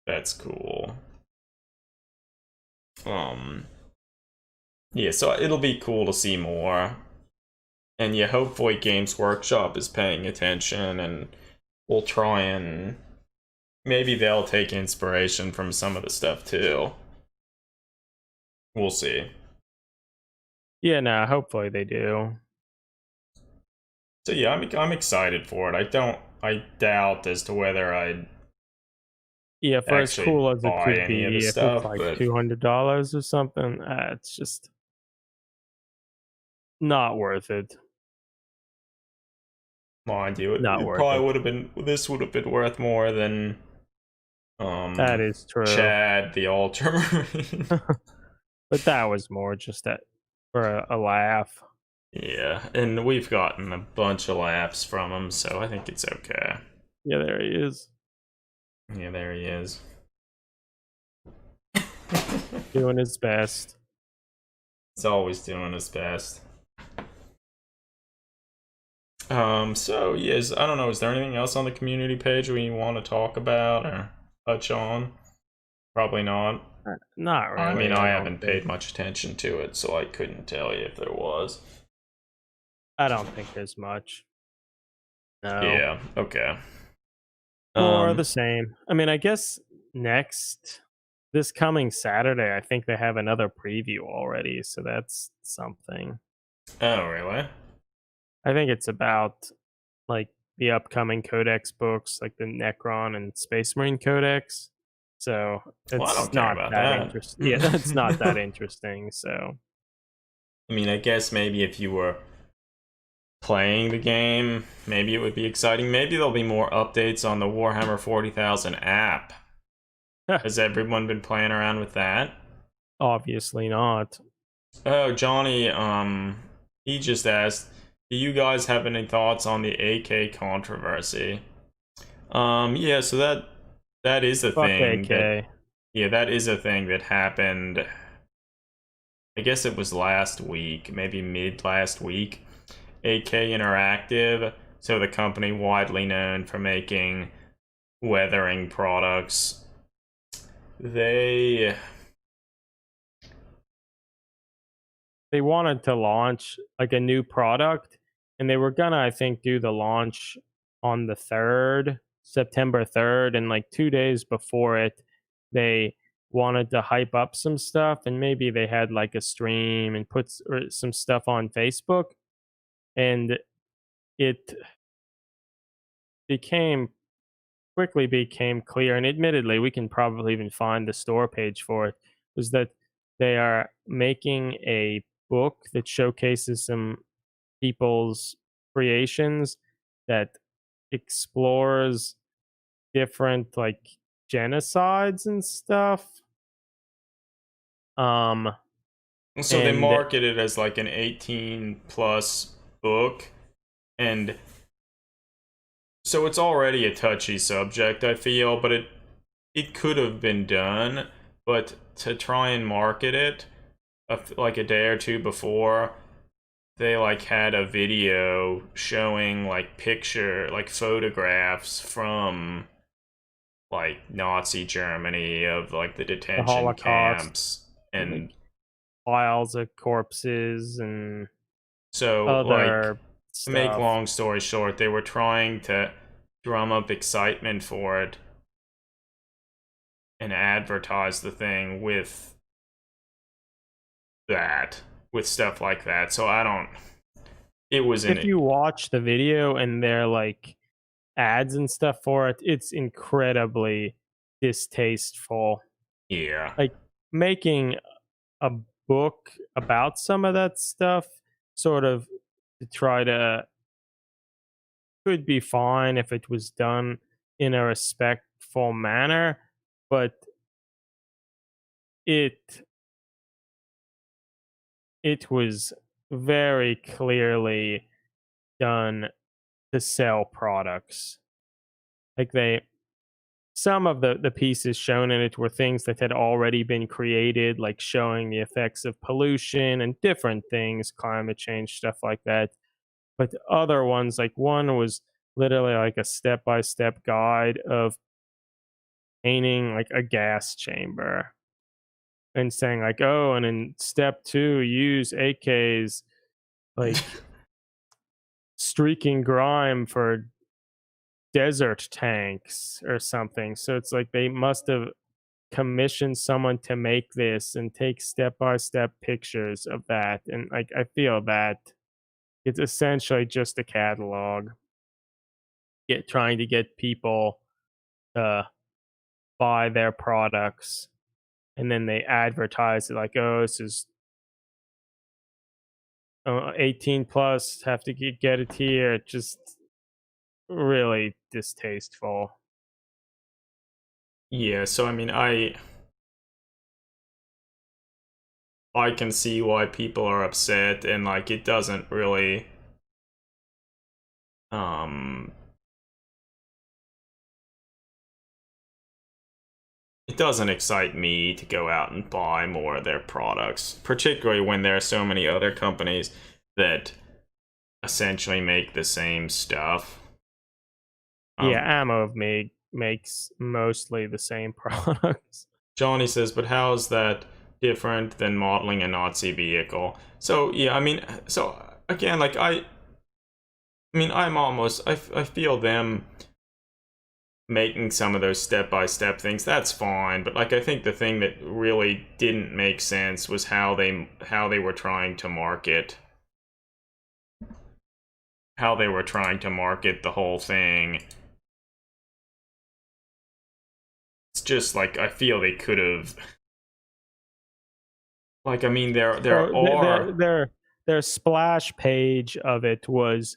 That's cool. Um, yeah, so it'll be cool to see more. And yeah, hopefully Games Workshop is paying attention and we'll try and maybe they'll take inspiration from some of the stuff too. We'll see. Yeah, no, hopefully they do. So yeah, I'm excited for it. I doubt as to whether I'd Yeah, for as actually cool as it buy could any of the be, if it's stuff, like but $200 or something, it's just not worth it. mind you, Not it worth probably it. would have been this would have been worth more than That is true. Chad the Ultramarine. But that was more just that for a laugh. Yeah, and we've gotten a bunch of laughs from him, so I think it's okay. Yeah, there he is. Yeah, there he is. Doing his best. He's always doing his best. So yes, I don't know, is there anything else on the community page we want to talk about or touch on? Probably not. Not I mean, really, I I don't haven't think. paid much attention to it, so I couldn't tell you if there was. I don't think there's much. No. Yeah, okay. More of Um, the same. I mean, I guess this coming Saturday, I think they have another preview already, so that's something. oh really? I think it's about like the upcoming Codex books, like the Necron and Space Marine Codex. So Well, I it's don't care not about that that. interesting. Yeah, that's not that interesting. So I mean, I guess maybe if you were playing the game, maybe it would be exciting. Maybe there'll be more updates on the Warhammer 40,000 app. Has everyone been playing around with that? obviously not. Oh, Johnny, he just asked, do you guys have any thoughts on the AK controversy? Yeah, so that is a Fuck thing that AK. yeah, that is a thing that happened. I guess it was last week, maybe mid last week. AK Interactive, so the company widely known for making weathering products, they They wanted to launch like a new product, and they were gonna, I think, do the launch on the 3rd, September 3rd, and like 2 days before it, they wanted to hype up some stuff, and maybe they had like a stream and put or some stuff on Facebook, and it became quickly became clear, and admittedly, we can probably even find the store page for it, was that they are making a book that showcases some people's creations that explores different like genocides and stuff. Um So they and market it as like an 18 plus book, and so it's already a touchy subject, I feel, but it could have been done. But to try and market it like a day or two before, they like had a video showing like photographs from like Nazi Germany of like the the detention Holocaust, camps. like And piles of corpses and so like, other to make stuff. long story short, they were trying to drum up excitement for it and advertise the thing that with stuff like that. So I don't, it was If in, you watch the video and they're like ads and stuff for it, it's incredibly distasteful. yeah. Like making a book about some of that stuff sort of to try to could be fine if it was done in a respectful manner, but it it was very clearly done to sell products. Like they some of the pieces shown in it were things that had already been created, like showing the effects of pollution and different things, climate change, stuff like that. But other ones, like one was literally like a step by step guide of painting like a gas chamber and saying like, oh, and in step two, use AKs like streaking grime for desert tanks or something. So it's like they must have commissioned someone to make this and take step by step pictures of that. And like I feel that it's essentially just a catalog. Trying to get people to buy their products and then they advertise it like, oh, this is 18 plus, have to get it here. Just really distasteful. Yeah, so I mean, I can see why people are upset, and like um it doesn't excite me to go out and buy more of their products, particularly when there are so many other companies that essentially make the same stuff. Yeah, Um, Ammo of Me makes mostly the same products. Johnny says, but how is that different than modeling a Nazi vehicle? So yeah, I mean, so again, like I mean, I feel them making some of those step by step things, that's fine, but like I think the thing that really didn't make sense was how they were trying to market the whole thing. It's just like I feel they could have, like, I mean, there So are, their splash page of it was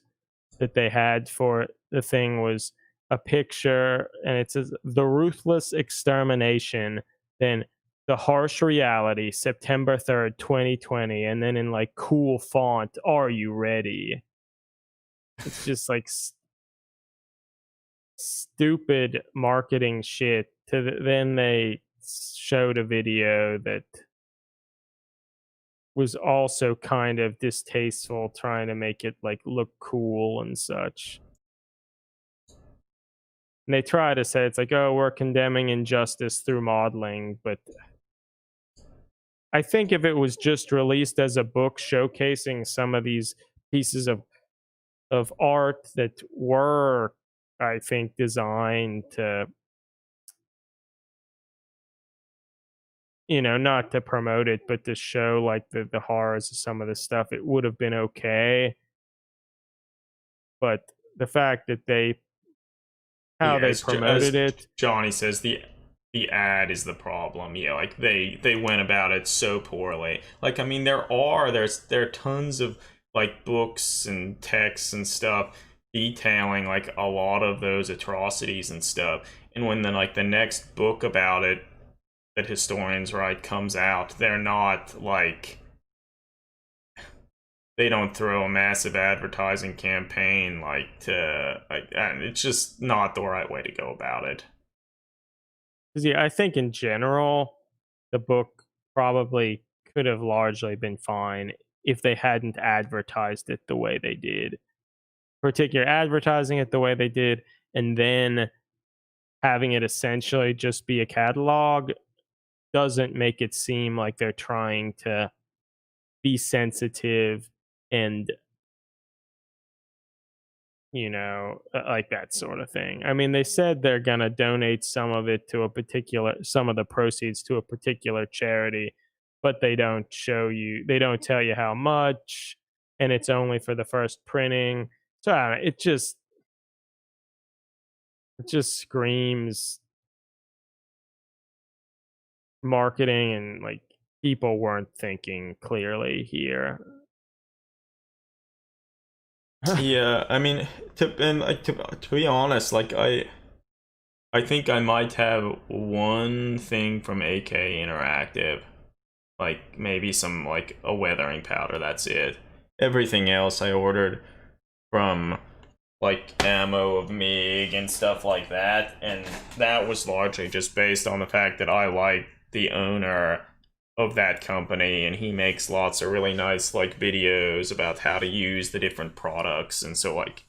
that they had for the thing was a picture and it says the ruthless extermination, then the harsh reality, September 3rd, 2020, and then in like cool font, are you ready? It's just like stupid marketing shit. Then they showed a video that was also kind of distasteful, trying to make it like look cool and such. And they try to say it's like, oh, we're condemning injustice through modeling, but I think if it was just released as a book showcasing some of these pieces of art that were, I think, designed to, not to promote it, but to show like the horrors of some of the stuff, it would have been okay. But the fact that how yeah, they as promoted it, Johnny says, the ad is the problem. Yeah, like they went about it so poorly. Like I mean, there are tons of like books and texts and stuff detailing like a lot of those atrocities and stuff. And when the next book about it that historians write comes out, they're not like they don't throw a massive advertising campaign like to like and it's just not the right way to go about it. 'Cause, yeah, I think in general, the book probably could have largely been fine if they hadn't advertised it the way they did. Particular advertising it the way they did, and then having it essentially just be a catalog doesn't make it seem like they're trying to be sensitive and, like that sort of thing. I mean, they said they're gonna donate some of the proceeds to a particular charity, but they don't tell you how much, and it's only for the first printing. So I don't know, it just screams marketing and like people weren't thinking clearly here. Yeah, I mean, to be honest, like I think I might have one thing from AK Interactive, like maybe some like a weathering powder. That's it. Everything else I ordered from like ammo of MiG and stuff like that, and that was largely just based on the fact that I like the owner of that company, and he makes lots of really nice like videos about how to use the different products, and so like,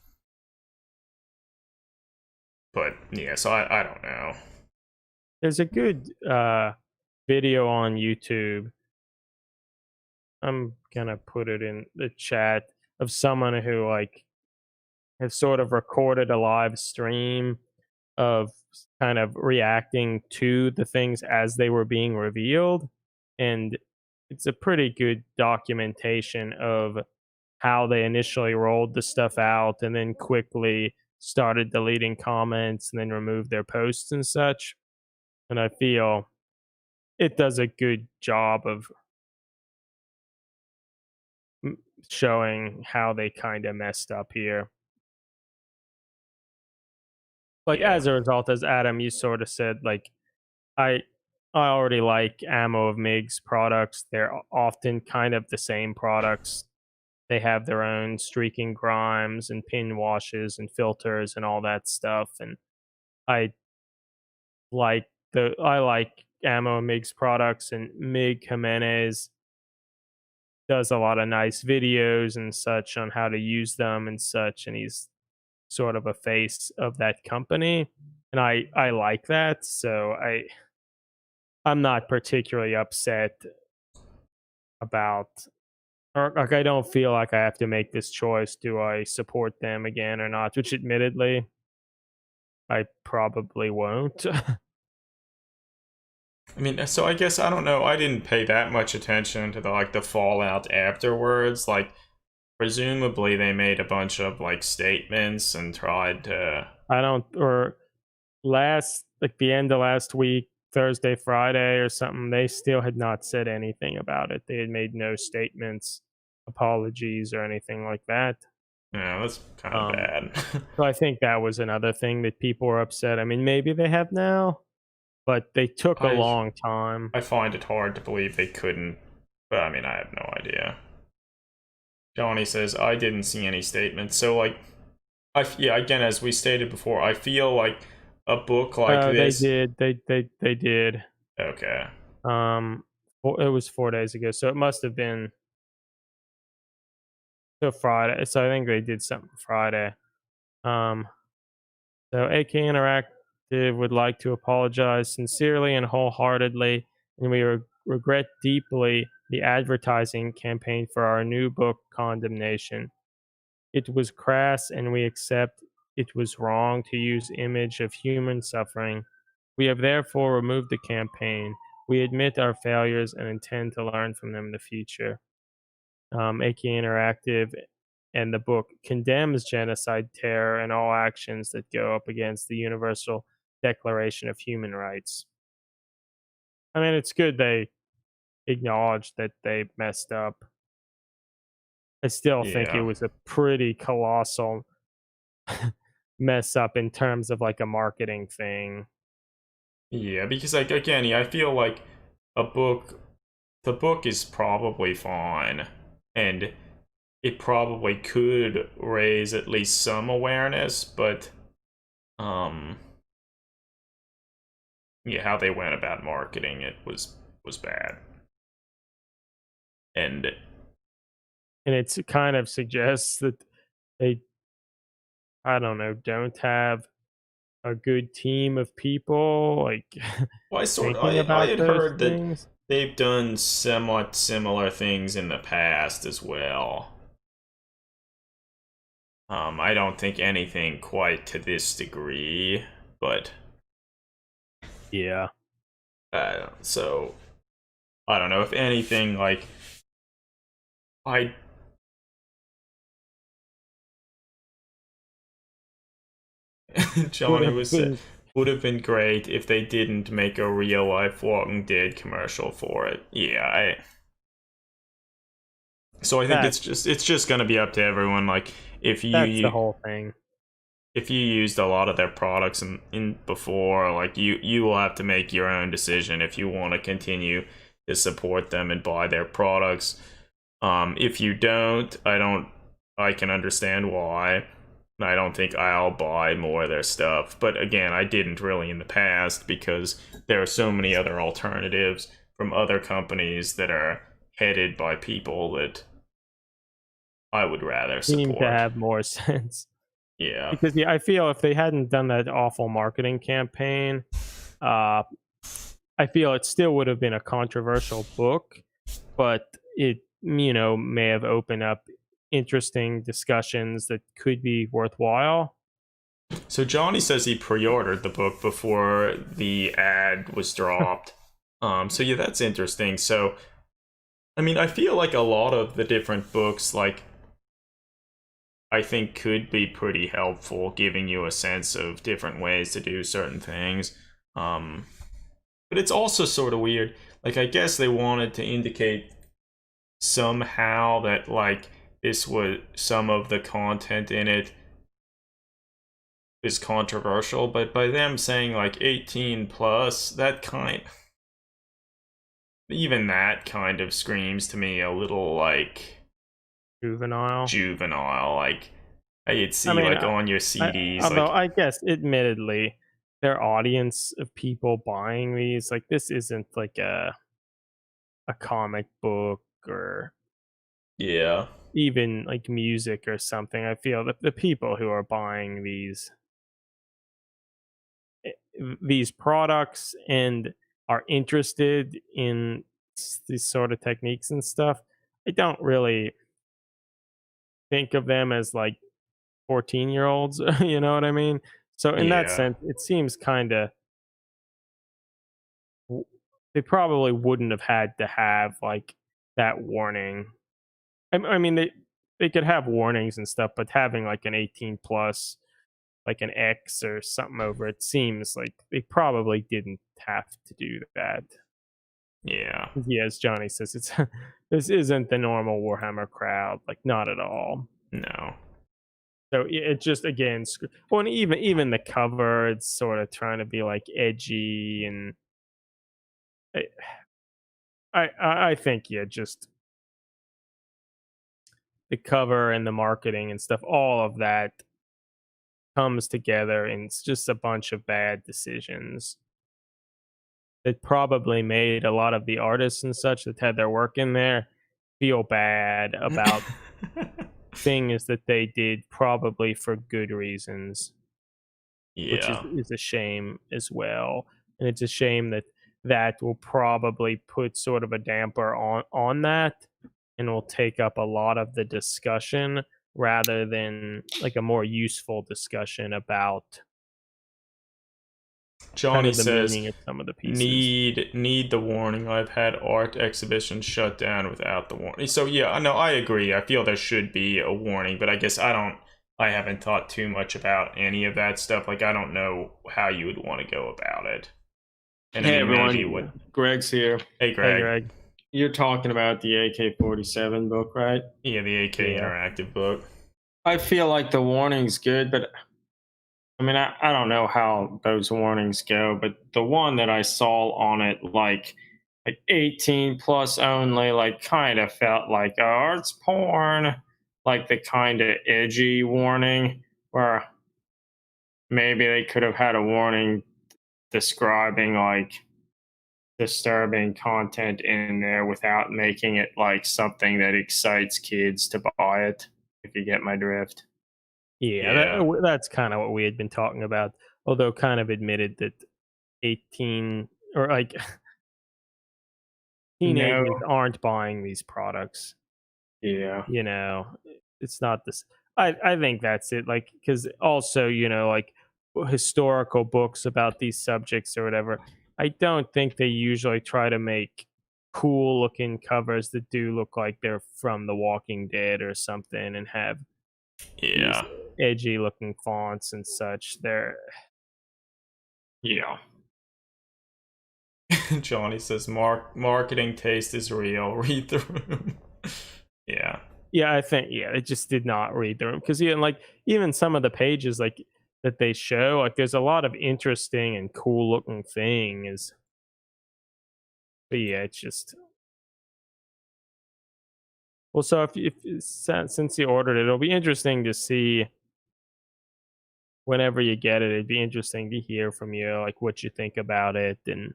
but yeah, so I don't know. There's a good video on YouTube. I'm gonna put it in the chat of someone who like has sort of recorded a live stream of kind of reacting to the things as they were being revealed. And it's a pretty good documentation of how they initially rolled the stuff out and then quickly started deleting comments and then removed their posts and such. And I feel it does a good job of showing how they kind of messed up here. Like Yeah. as a result, as Adam, you sort of said, like I I already like Ammo of MiG's products. They're often kind of the same products. They have their own streaking grimes and pin washes and filters and all that stuff. And I I like Ammo of MiG's products, and MiG Jimenez does a lot of nice videos and such on how to use them and such, and he's sort of a face of that company. And I like that. So I'm not particularly upset about, or like I don't feel like I have to make this choice. Do I support them again or not? Which admittedly I probably won't. I mean, so I guess I don't know. I didn't pay that much attention to the fallout afterwards. Like, presumably they made a bunch of like statements and tried to. I don't, or last, like the end of last week, Thursday, Friday or something, they still had not said anything about it. They had made no statements, apologies or anything like that. Yeah, that's kind of Um bad. so I think that was another thing that people were upset. I mean, maybe they have now, but they took a I long time. I find it hard to believe they couldn't, but I mean, I have no idea. Johnny says I didn't see any statements. So like, yeah, again, as we stated before, I feel like a book like They this. did. They did. Okay. Um, it was 4 days ago, so it must have been till Friday. So I think they did something Friday. Um, so AK Interactive would like to apologize sincerely and wholeheartedly, and we regret deeply the advertising campaign for our new book, Condemnation. It was crass, and we accept it was wrong to use image of human suffering. We have therefore removed the campaign. We admit our failures and intend to learn from them in the future. AK Interactive and the book condemns genocide, terror, and all actions that go up against the Universal Declaration of Human Rights. I mean, it's good they acknowledged that they messed up. I still think it Yeah. was a pretty colossal mess up in terms of like a marketing thing. Yeah, because like again, yeah, I feel like a book the book is probably fine and it probably could raise at least some awareness, but um yeah, how they went about marketing it was bad. And And it kind of suggests that they, I don't know, don't have a good team of people like well, thinking I about had those heard that things. they've done somewhat similar things in the past as well. I don't think anything quite to this degree, but Yeah. so I don't know if anything like I Would Johnny have was sa- been would have been great if they didn't make a real life Walking Dead commercial for it. Yeah, so I think that it's just gonna be up to everyone. Like if that's the you whole thing. if you used a lot of their products in before, like you will have to make your own decision if you want to continue to support them and buy their products. If you don't, I can understand why. I don't think I'll buy more of their stuff. But again, I didn't really in the past because there are so many other alternatives from other companies that are headed by people that I would rather Seem to support. have more sense. Yeah. Because yeah, I feel if they hadn't done that awful marketing campaign, uh, I feel it still would have been a controversial book, but it, may have opened up interesting discussions that could be worthwhile. So Johnny says he pre-ordered the book before the ad was dropped. So yeah, that's interesting. So I mean, I feel like a lot of the different books, like I think, could be pretty helpful, giving you a sense of different ways to do certain things. Um, but it's also sort of weird. Like I guess they wanted to indicate somehow that like this was some of the content in it is controversial, but by them saying like 18 plus, that kind even that kind of screams to me a little like Juvenile. juvenile. Like I'd I see mean, like on your CDs, although like I guess, admittedly, their audience of people buying these, like, this isn't like a comic book or yeah, even like music or something. I feel that the people who are buying these products and are interested in these sort of techniques and stuff, I don't really think of them as like 14-year-olds, you know what I mean? So in that yeah, sense, it seems kind of, they probably wouldn't have had to have like that warning. I mean, they could have warnings and stuff, but having like an 18 plus, like an X or something over it, seems like they probably didn't have to do that. yeah, Yeah, as Johnny says, it's this isn't the normal Warhammer crowd, like not at all. no, So it just again, well, and even the cover, it's sort of trying to be like edgy, and I I think, yeah, just the cover and the marketing and stuff, all of that comes together, and it's just a bunch of bad decisions that probably made a lot of the artists and such that had their work in there feel bad about things that they did probably for good reasons, which yeah. is a shame as well. And it's a shame that that will probably put sort of a damper on that, and will take up a lot of the discussion rather than like a more useful discussion about kind Johnny of the says meaning of some of the pieces. need the warning. I've had art exhibitions shut down without the warning. So yeah, I know I agree. I feel there should be a warning, but I guess I haven't thought too much about any of that stuff. Like I don't know how you would want to go about it. And I Hey mean, maybe with everyone, Greg's here. hey Hey, Greg, Greg. You're talking about the AK-47 book, right? yeah, the AK Yeah. interactive book. I feel like the warning's good, but I mean, I don't know how those warnings go, but the one that I saw on it, like 18 plus only, like kind of felt like, oh, it's porn, like the kind of edgy warning where maybe they could have had a warning describing like disturbing content in there without making it like something that excites kids to buy it, if you get my drift. Yeah, Yeah, that's kind of what we had been talking about. Although kind of admitted that 18 or like No, teenagers aren't buying these products. yeah, You know, it's not this. I think that's it. Like, because also, like historical books about these subjects or whatever, I don't think they usually try to make cool looking covers that do look like they're from The Walking Dead or something and have these yeah. edgy looking fonts and such. They're yeah. Johnny says marketing taste is real. Read the room. Yeah. Yeah, I think it just did not read the room because even some of the pages like that they show, like there's a lot of interesting and cool looking things. But yeah, it's just well. So since you ordered it, it'll be interesting to see whenever you get it. It'd be interesting to hear from you, like what you think about it, and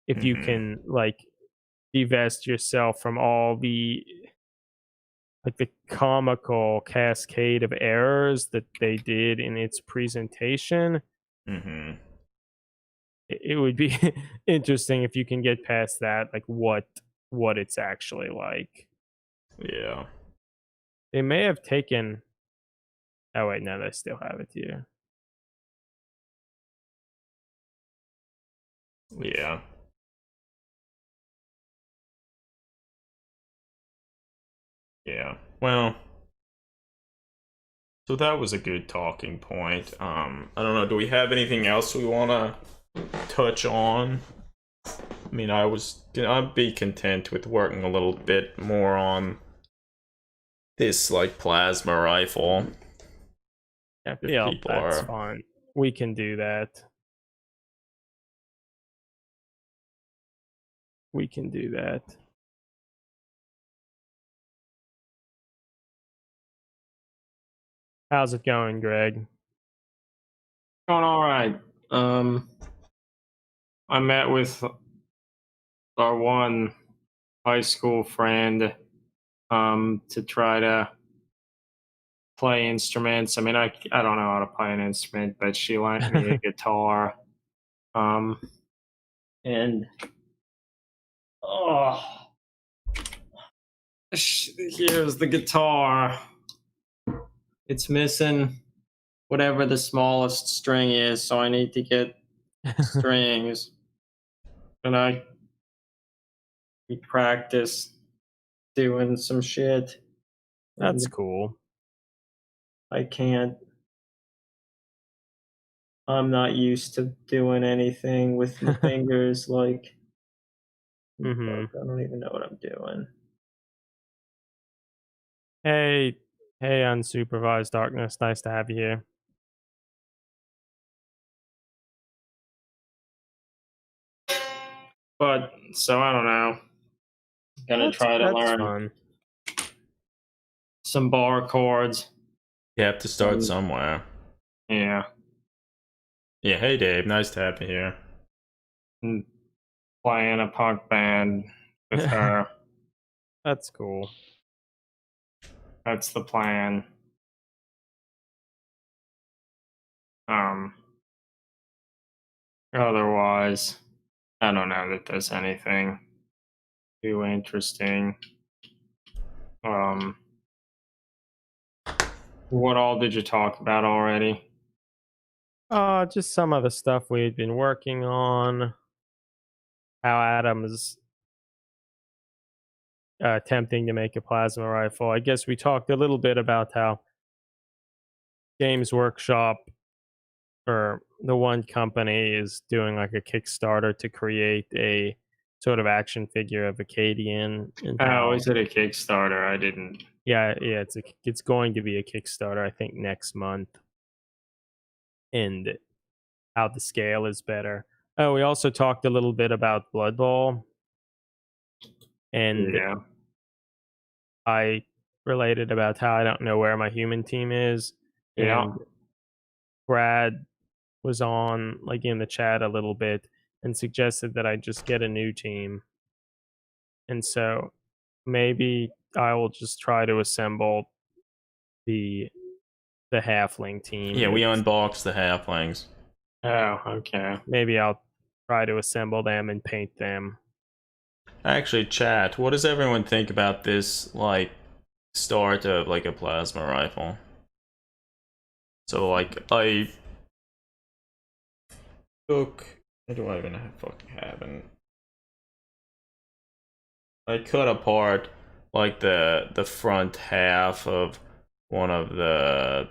if you Hmm. can like divest yourself from all the like the comical cascade of errors that they did in its presentation. Hmm. It would be interesting if you can get past that, like what it's actually like. Yeah. They may have taken. Oh wait, no, they still have it here. Yeah. Yeah. Well, so that was a good talking point. I don't know. Do we have anything else we want to touch on? I mean, I'd be content with working a little bit more on this like plasma rifle if Yeah, people that's are. fine. We can do that. We can do that. How's it going, Greg? Going all right. I met with our one high school friend to try to play instruments. I mean, I don't know how to play an instrument, but she lent me a guitar. Um, and oh, here's the guitar. It's missing whatever the smallest string is, so I need to get strings. And we practice doing some shit. That's And cool. I can't. I'm not used to doing anything with my fingers. Like, Mhm. I don't even know what I'm doing. Hey, hey, unsupervised darkness. Nice to have you here. But so I don't know. Gonna try to That's learn fun. some bar chords. You have to start Um, somewhere. yeah, Yeah. Hey, Dave. Nice to have you here. and play in a punk band with her. That's cool. That's the plan. Um, Otherwise, I don't know that there's anything too interesting. Um, what all did you talk about already? Just some of the stuff we had been working on. How Adam's attempting to make a plasma rifle. I guess we talked a little bit about how Games Workshop or the one company is doing like a Kickstarter to create a sort of action figure of a Cadian and Oh, how is it a Kickstarter? I didn't. yeah, it's going to be a Kickstarter I think next month, and how the scale is better. Oh, we also talked a little bit about Blood Bowl, and Yeah. I related about how I don't know where my human team is, Yeah. and Brad was on like in the chat a little bit and suggested that I just get a new team. And so maybe I will just try to assemble the the halfling team. Yeah, we It's, unboxed the halflings. Oh, okay. maybe I'll try to assemble them and paint them. Actually, chat, what does everyone think about this, like, start of, like, a plasma rifle? So, like, I took... What do I even fucking have? And I cut apart, like, the front half of one of the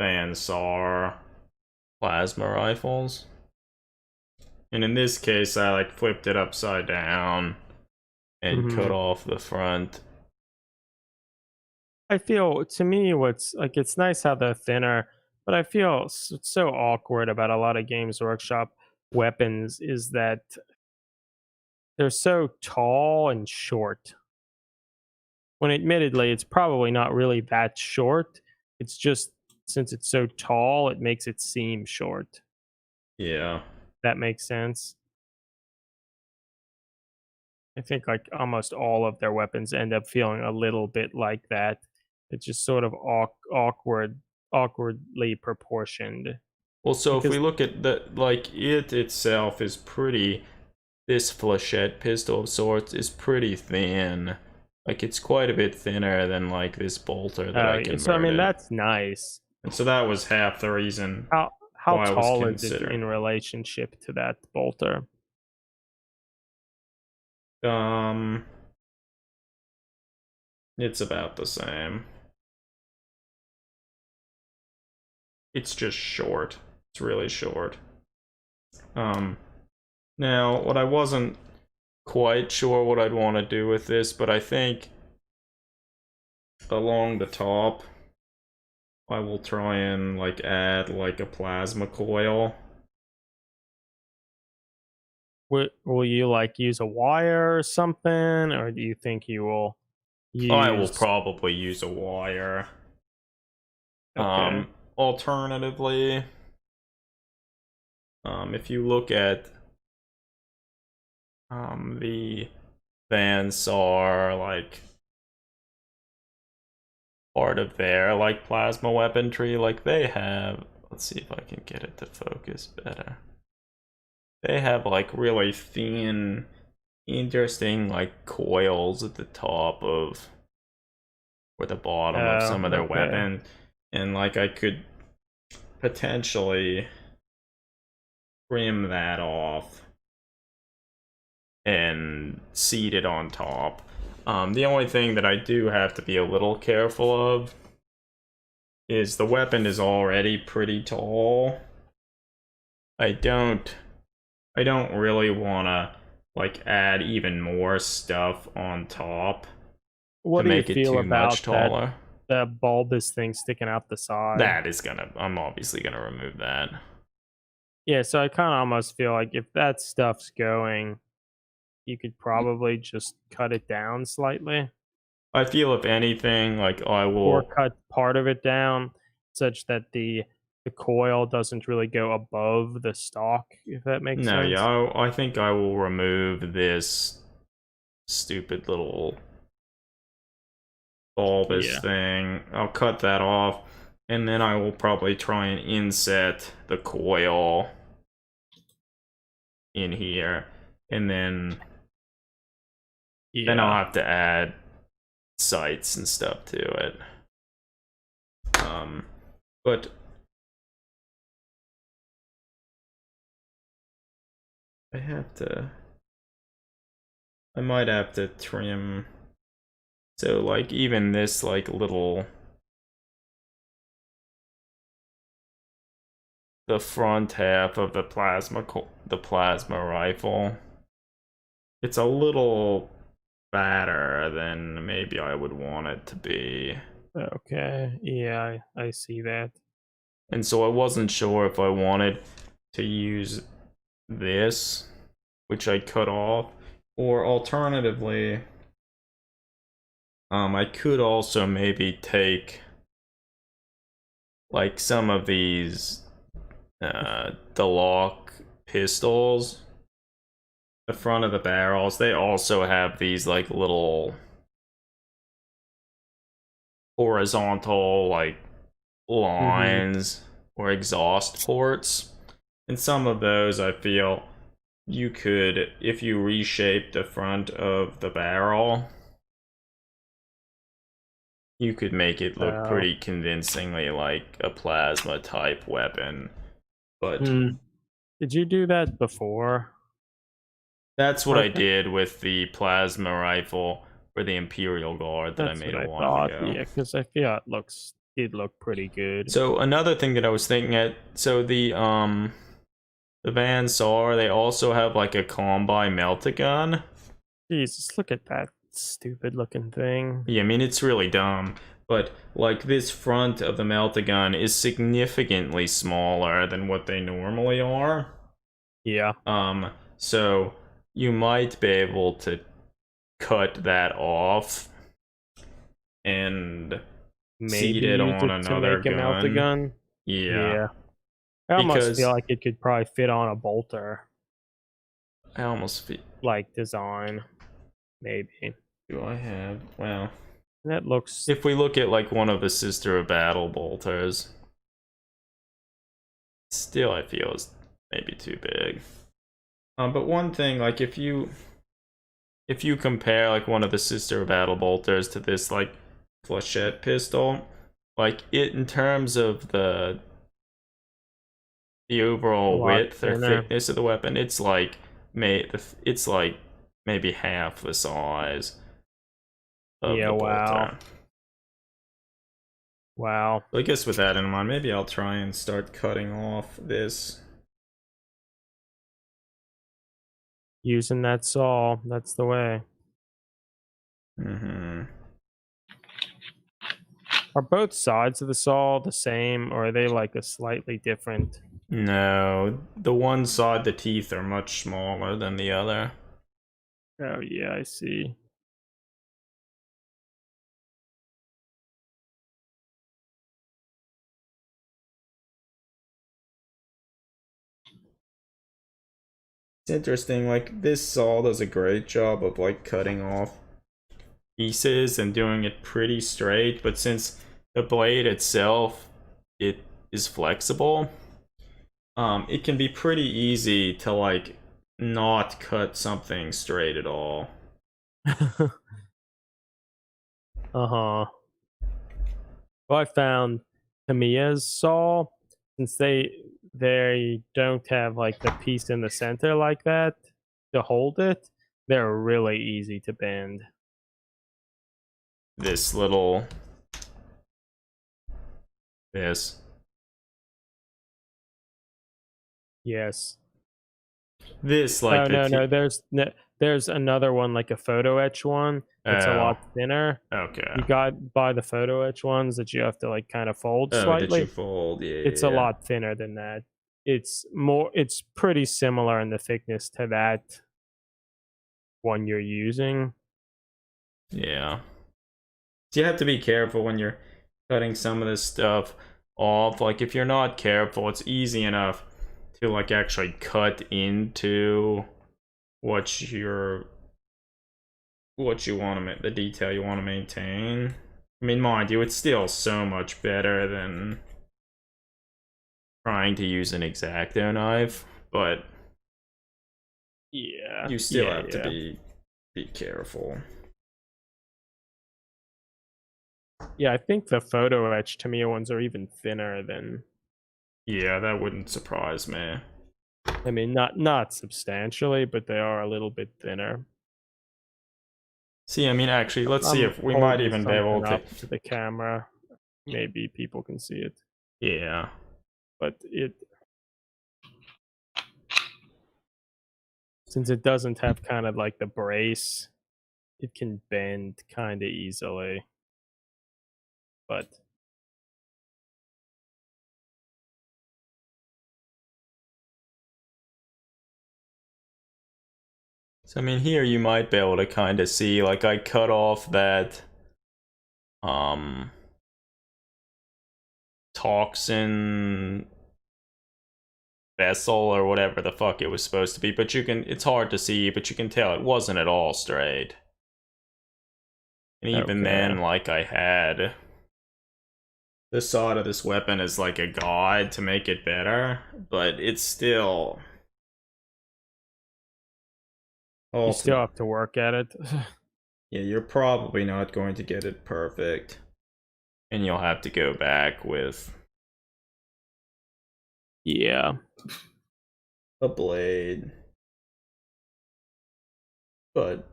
Vansar plasma rifles. And in this case, I, like, flipped it upside down and cut Mhm. off the front. I feel to me what's like it's nice how they're thinner, but I feel so awkward about a lot of Games Workshop weapons is that they're so tall and short. When admittedly it's probably not really that short. It's just since it's so tall, it makes it seem short. Yeah. That makes sense. I think like almost all of their weapons end up feeling a little bit like that. It's just sort of awkwardly proportioned. Well, so if we Because look at the, like, it itself is pretty, this flechette pistol of sorts is pretty thin. Like, it's quite a bit thinner than, like, this bolter that I so I mean converted. that's nice. And so that was half the reason How why I was tall is it considering. in relationship to that bolter? Um, it's about the same. It's just short. It's really short. Now, what I wasn't quite sure what I'd want to do with this, but I think along the top, I will try and, like, add, like, a plasma coil. Will you like use a wire or something, or do you think you will I will use? probably use a wire. Okay. Alternatively, if you look at the Vansar, like, part of their, like, plasma weaponry, like, they have, let's see if I can get it to focus better. They have, like, really thin, interesting, like, coils at the top of, or the bottom of Oh, some of their okay. weapon, and, like, I could potentially trim that off and seat it on top. The only thing that I do have to be a little careful of is the weapon is already pretty tall. I don't really want to, like, add even more stuff on top What to do you make it feel too much about that taller. bulbous thing sticking out the side? That is gonna, I'm obviously gonna remove that. Yeah, so I kind of almost feel like if that stuff's going, you could probably just cut it down slightly I feel if anything, like, I or will, cut part of it down such that the coil doesn't really go above the stock, if that makes no, yeah, sense. I think I will remove this stupid little bulbous Yeah. thing. I'll cut that off, and then I will probably try and inset the coil in here, and then I'll Yeah. have to add sights and stuff to it. But I might have to trim. So, like, even this, like, little the front half of the plasma rifle. It's a little fatter than maybe I would want it to be. Okay, yeah, I see that. And so I wasn't sure if I wanted to use this, which I cut off, or alternatively, I could also maybe take like some of these the lock pistols, the front of the barrels. They also have these like little horizontal like lines or exhaust ports, and some of those I feel you could, if you reshape the front of the barrel, you could make it look pretty convincingly like a plasma type weapon. But did you do that before? That's what I did with the plasma rifle for the Imperial Guard that I made a while ago. Yeah, because I feel it did look pretty good. So another thing that I was thinking so the Van Sar, they also have like a combi melt-a-gun. Jesus, look at that stupid looking thing. Yeah, I mean it's really dumb, but like this front of the melt-a-gun is significantly smaller than what they normally are. Yeah. So you might be able to cut that off and seat it on another gun. Yeah. I almost feel like it could probably fit on a bolter. I almost feel like design, maybe. Do I have? Well, that looks. If we look at like one of the Sister of Battle bolters, still I feel is maybe too big. But one thing, like if you compare like one of the Sister of Battle bolters to this like flechette pistol, like it in terms of the overall width or thickness of the weapon, it's like maybe half the size of the bolter. Wow. I guess with that in mind, maybe I'll try and start cutting off this. Using that saw, that's the way. Are both sides of the saw the same, or are they like a slightly different? No, the one side, the teeth are much smaller than the other. Oh yeah, I see. It's interesting, like this saw does a great job of like cutting off pieces and doing it pretty straight, but since the blade itself it is flexible, it can be pretty easy to like not cut something straight at all. Well, I found Tamiya's saw, since they don't have like the piece in the center like that to hold it, they're really easy to bend. This Yes. This like no, there's another one, like a photo etch one. It's a lot thinner. Okay. You got by the photo etch ones that you have to like kind of fold slightly. That you fold, yeah. It's a lot thinner than that. It's pretty similar in the thickness to that one you're using. Yeah. So you have to be careful when you're cutting some of this stuff off. Like if you're not careful, it's easy enough to like actually cut into what you want to, the detail you want to maintain. I mean, mind you, it's still so much better than trying to use an X-Acto knife, but yeah, you still have to be careful. Yeah, I think the photo etch Tamiya ones are even thinner than. Yeah, that wouldn't surprise me. I mean, not substantially, but they are a little bit thinner. See, I mean, actually, let's see if we might even be able to up to the camera. Maybe people can see it. Yeah, but since it doesn't have kind of like the brace, it can bend kind of easily. But So I mean, here you might be able to kind of see, like, I cut off that toxin vessel or whatever the fuck it was supposed to be, but it's hard to see, but you can tell it wasn't at all straight. And even then, like, I had the side of this weapon as like a guide to make it better, but it's still... you still have to work at it. Yeah, you're probably not going to get it perfect. And you'll have to go back with... yeah. a blade. But...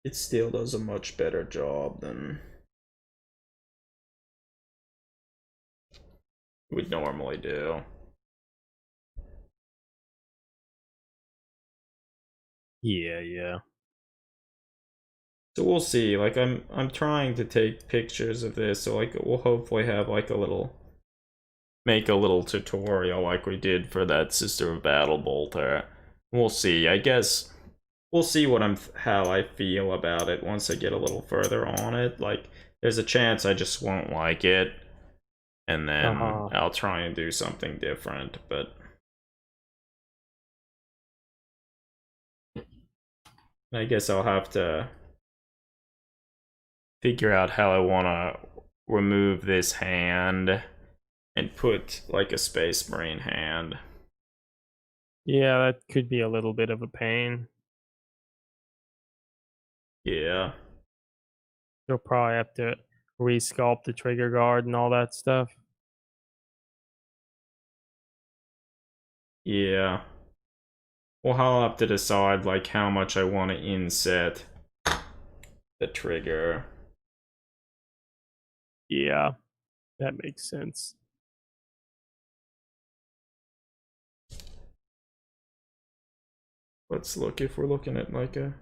it still does a much better job than... it would normally do. Yeah. So we'll see. Like, I'm trying to take pictures of this, so like we'll hopefully have like make a little tutorial like we did for that Sister of Battle bolter. We'll see. I guess we'll see how I feel about it once I get a little further on it. Like, there's a chance I just won't like it, and then I'll try and do something different, but I guess I'll have to figure out how I want to remove this hand and put like a Space Marine hand. Yeah, that could be a little bit of a pain. Yeah. You'll probably have to resculpt the trigger guard and all that stuff. Yeah. Well, I'll have to decide like how much I want to inset the trigger. Yeah, that makes sense. Let's look if we're looking at like a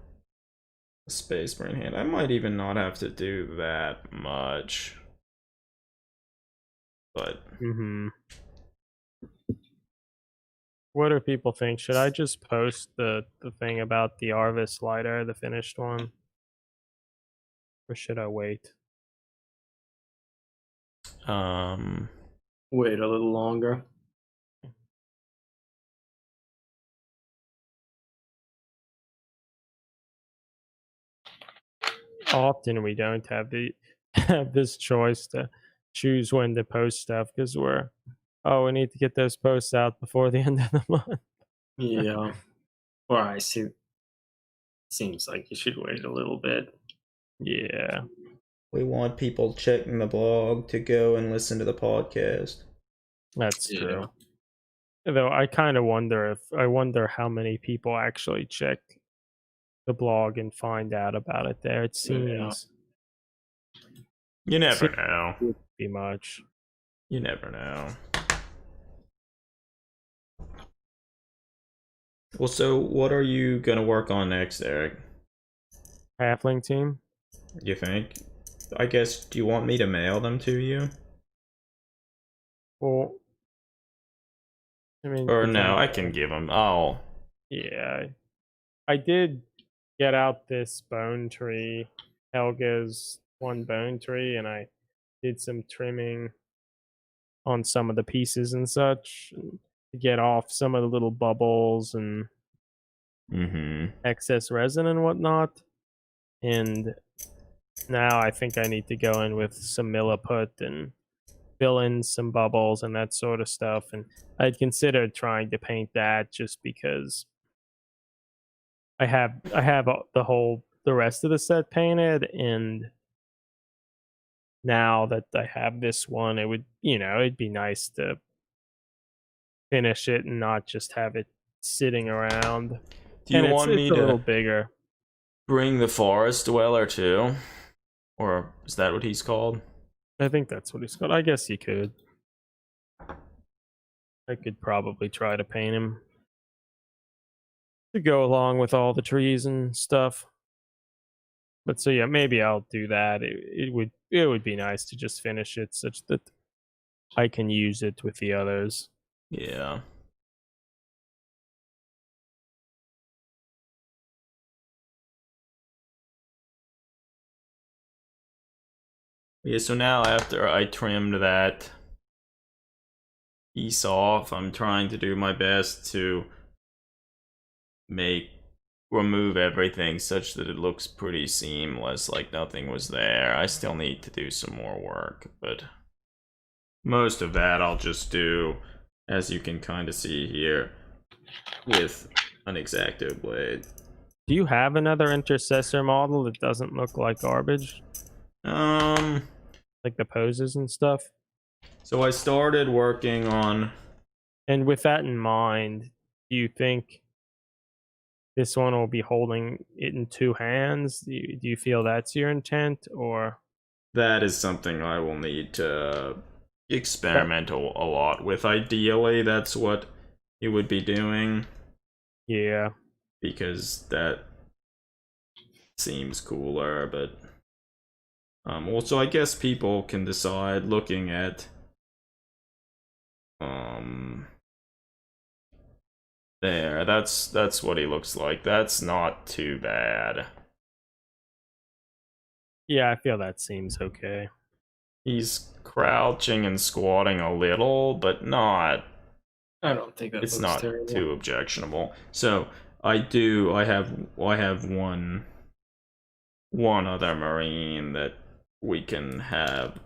Space Marine hand. I might even not have to do that much. But What do people think? Should I just post the thing about the Arvis lighter, the finished one? Or should I wait? Wait a little longer. Often we don't have this choice to choose when to post stuff because we need to get those posts out before the end of the month. Yeah. Well, I see. Seems like you should wait a little bit. Yeah. we want people checking the blog to go and listen to the podcast. That's true. Though I kind of wonder how many people actually check the blog and find out about it there. It seems you never know. Be much. You never know. Well, so what are you gonna work on next, Eric? Halfling team? You think? I guess, do you want me to mail them to you? Well, I mean, or no, I can give them. Oh. Yeah. I did get out this bone tree, Helga's one bone tree, and I did some trimming on some of the pieces and such to get off some of the little bubbles and excess resin and whatnot. And now I think I need to go in with some milliput and fill in some bubbles and that sort of stuff. And I'd considered trying to paint that just because I have the rest of the set painted, and now that I have this one, it would, it'd be nice to finish it and not just have it sitting around. Do you want me to to a little bigger? Bring the Forest Dweller too? Or is that what he's called? I think that's what he's called. I guess you could. I could probably try to paint him to go along with all the trees and stuff. But so yeah, maybe I'll do that. It would be nice to just finish it such that I can use it with the others. Yeah. Yeah, so now after I trimmed that piece off, I'm trying to do my best to remove everything such that it looks pretty seamless, like nothing was there. I still need to do some more work, but most of that I'll just do, as you can kind of see here, with an X-Acto blade. Do you have another intercessor model that doesn't look like garbage? Like the poses and stuff? So I started working on... And with that in mind, do you think this one will be holding it in two hands? Do you feel that's your intent, or? That is something I will need to experiment a lot with. Ideally, that's what it would be doing. Yeah. Because that seems cooler, but also I guess people can decide looking at there, that's what he looks like. That's not too bad. Yeah, I feel that seems okay. He's crouching and squatting a little, but not... I don't think that it's looks not terrible. too objectionable. So I have one other Marine that we can have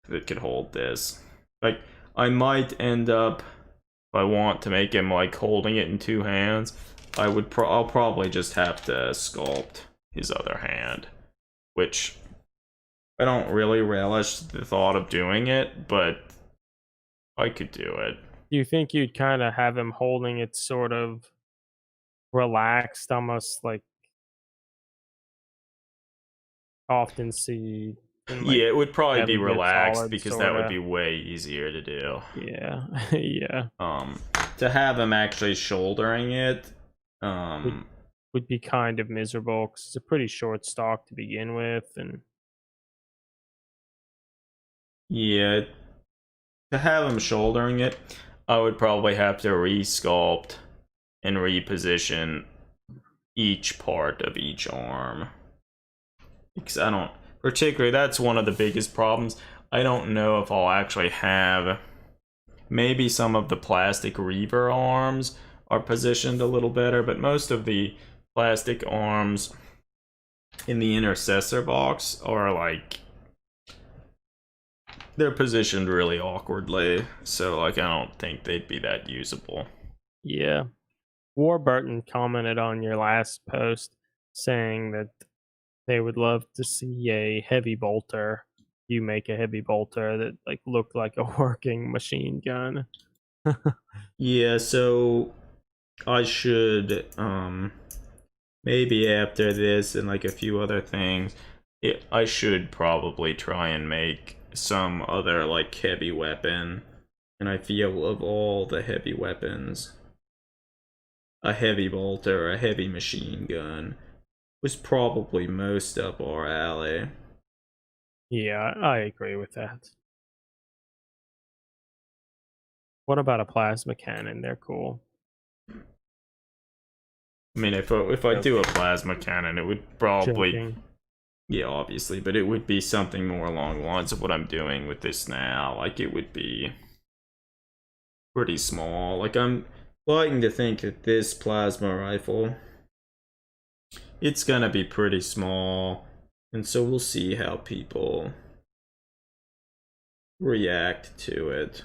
that could hold this. Like, I might end up, if I want to make him like holding it in two hands, I'll probably just have to sculpt his other hand, which I don't really relish the thought of doing it, but I could do it. Do you think you'd kind of have him holding it sort of relaxed, almost like often see in like Yeah, it would probably be Metal Gear relaxed Solid, because that would sorta? be way easier to do. Yeah. Yeah. To have him actually shouldering it, Would be kind of miserable because it's a pretty short stock to begin with, and yeah, to have him shouldering it, I would probably have to resculpt and reposition each part of each arm. Because I don't, particularly, that's one of the biggest problems. I don't know if I'll actually have, maybe some of the plastic Reaver arms are positioned a little better, but most of the plastic arms in the intercessor box are like, they're positioned really awkwardly, so like I don't think they'd be that usable. yeah. Warburton commented on your last post saying that they would love to see a heavy bolter. You make a heavy bolter that like looked like a working machine gun. Yeah, so I should maybe after this and like a few other things, I should probably try and make some other like heavy weapon. And I feel of all the heavy weapons, a heavy bolter, a heavy machine gun was probably most up our alley. Yeah, I agree with that. What about a plasma cannon? They're cool. I mean, if I do a plasma cannon, it would probably... Joking. Yeah, obviously, but it would be something more along the lines of what I'm doing with this now. Like, it would be pretty small. Like, I'm liking to think that this plasma rifle, it's gonna be pretty small, and so we'll see how people react to it.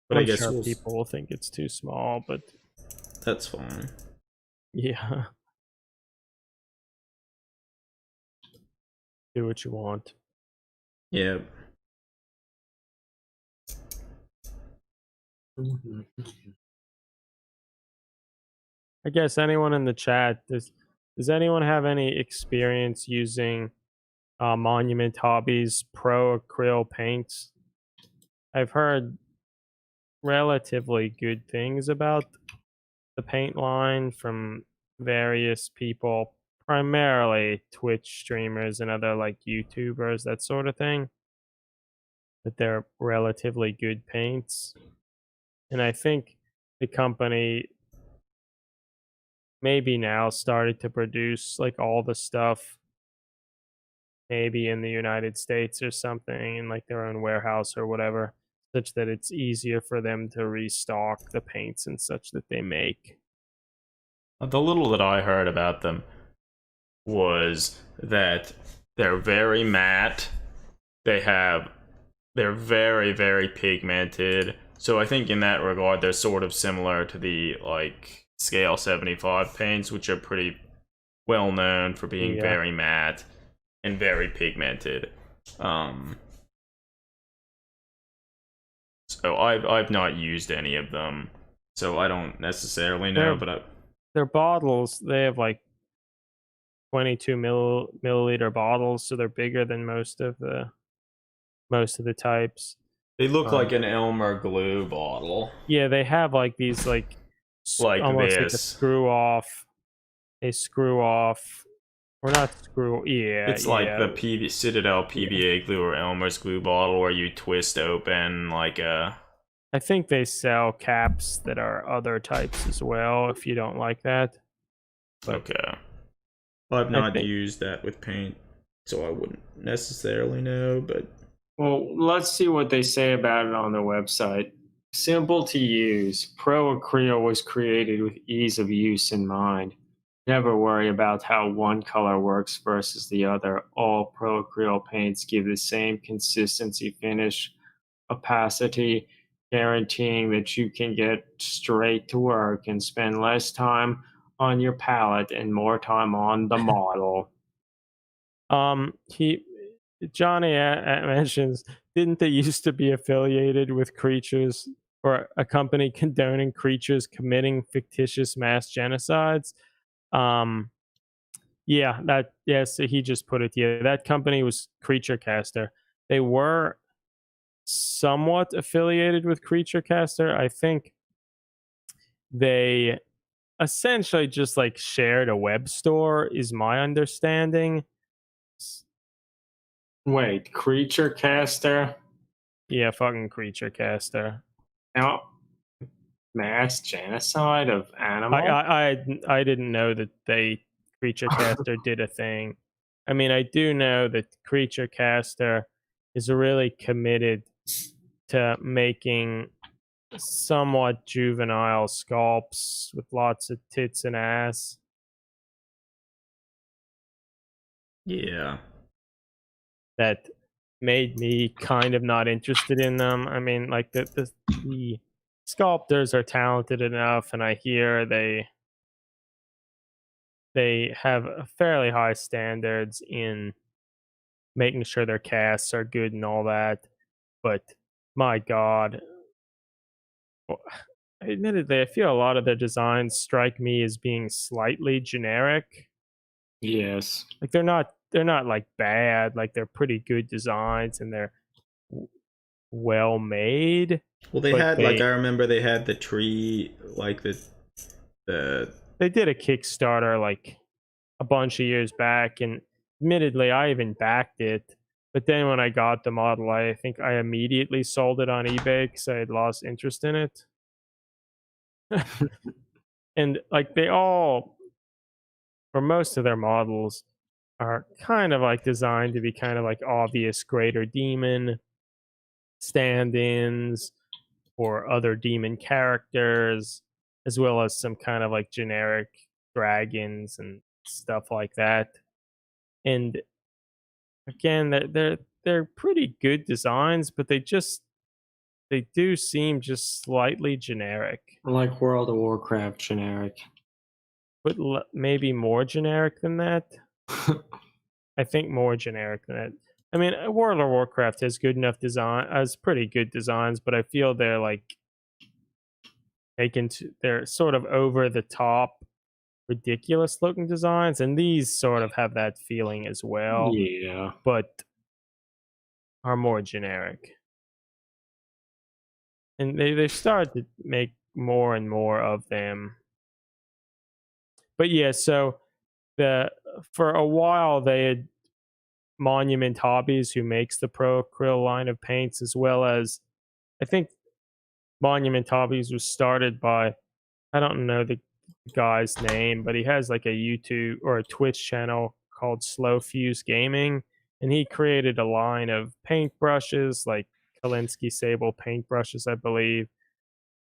But I'm I guess sure people will think it's too small, but that's fine. yeah. Do what you want. Yeah. I guess anyone in the chat, does anyone have any experience using Monument Hobbies Pro Acryl paints? I've heard relatively good things about the paint line from various people, primarily Twitch streamers and other like YouTubers, that sort of thing. That they're relatively good paints. And I think the company maybe now started to produce like all the stuff maybe in the United States or something in like their own warehouse or whatever, such that it's easier for them to restock the paints and such that they make. The little that I heard about them was that they're very matte. They're very, very pigmented. So I think in that regard, they're sort of similar to the like scale 75 paints, which are pretty well known for being Yeah. very matte and very pigmented. So I've not used any of them, so I don't necessarily know. But Their bottles, they have like 22 milliliter bottles, so they're bigger than most of the types. they look like an Elmer glue bottle, Yeah, they have like these like like almost like a this. screw off. They screw off, or not screw. Yeah, It's like the Citadel PVA glue or Elmer's glue bottle where you twist open like a. I think they sell caps that are other types as well. If you don't like that, but Okay. Well, I've not think- used that with paint, so I wouldn't necessarily know. But Well, let's see what they say about it on their website. Simple to use. Pro Acryl was created with ease of use in mind. Never worry about how one color works versus the other. All Pro Acryl paints give the same consistency, finish, opacity, guaranteeing that you can get straight to work and spend less time on your palette and more time on the model. Johnny mentions, didn't they used to be affiliated with creatures or a company condoning creatures committing fictitious mass genocides? So he just put it. Yeah, that company was Creature Caster. They were somewhat affiliated with Creature Caster. I think they essentially just like shared a web store, is my understanding. Wait, Creature Caster? Yeah, fucking Creature Caster. Now, mass genocide of animals? I didn't know that Creature Caster did a thing. I mean, I do know that Creature Caster is really committed to making somewhat juvenile sculpts with lots of tits and ass. yeah, That made me kind of not interested in them. I mean, like the sculptors are talented enough, and I hear they have fairly high standards in making sure their casts are good and all that. But my God, admittedly, I feel a lot of their designs strike me as being slightly generic. Yes. Like they're not like bad. Like they're pretty good designs and they're well made. well, they But had like I remember they had the tree, like the they did a Kickstarter like a bunch of years back, and admittedly, I even backed it. But then when I got the model, I think I immediately sold it on eBay because I had lost interest in it. And like they all, for most of their models, are kind of like designed to be kind of like obvious greater demon stand-ins or other demon characters, as well as some kind of like generic dragons and stuff like that. And again, they're pretty good designs, but they do seem just slightly generic, Like World of Warcraft generic. but maybe more generic than that. I think more generic than that. I mean, World of Warcraft has good enough has pretty good designs, but I feel they're like they're sort of over the top, ridiculous looking designs, and these sort of have that feeling as well, Yeah. but are more generic. and they started to make more and more of them. But yeah, so the for a while they had Monument Hobbies, who makes the Pro Acryl line of paints, as well as I think Monument Hobbies was started by, I don't know the guy's name, but he has like a YouTube or a Twitch channel called Slow Fuse Gaming, and he created a line of paintbrushes, like Kolinsky Sable paintbrushes, I believe,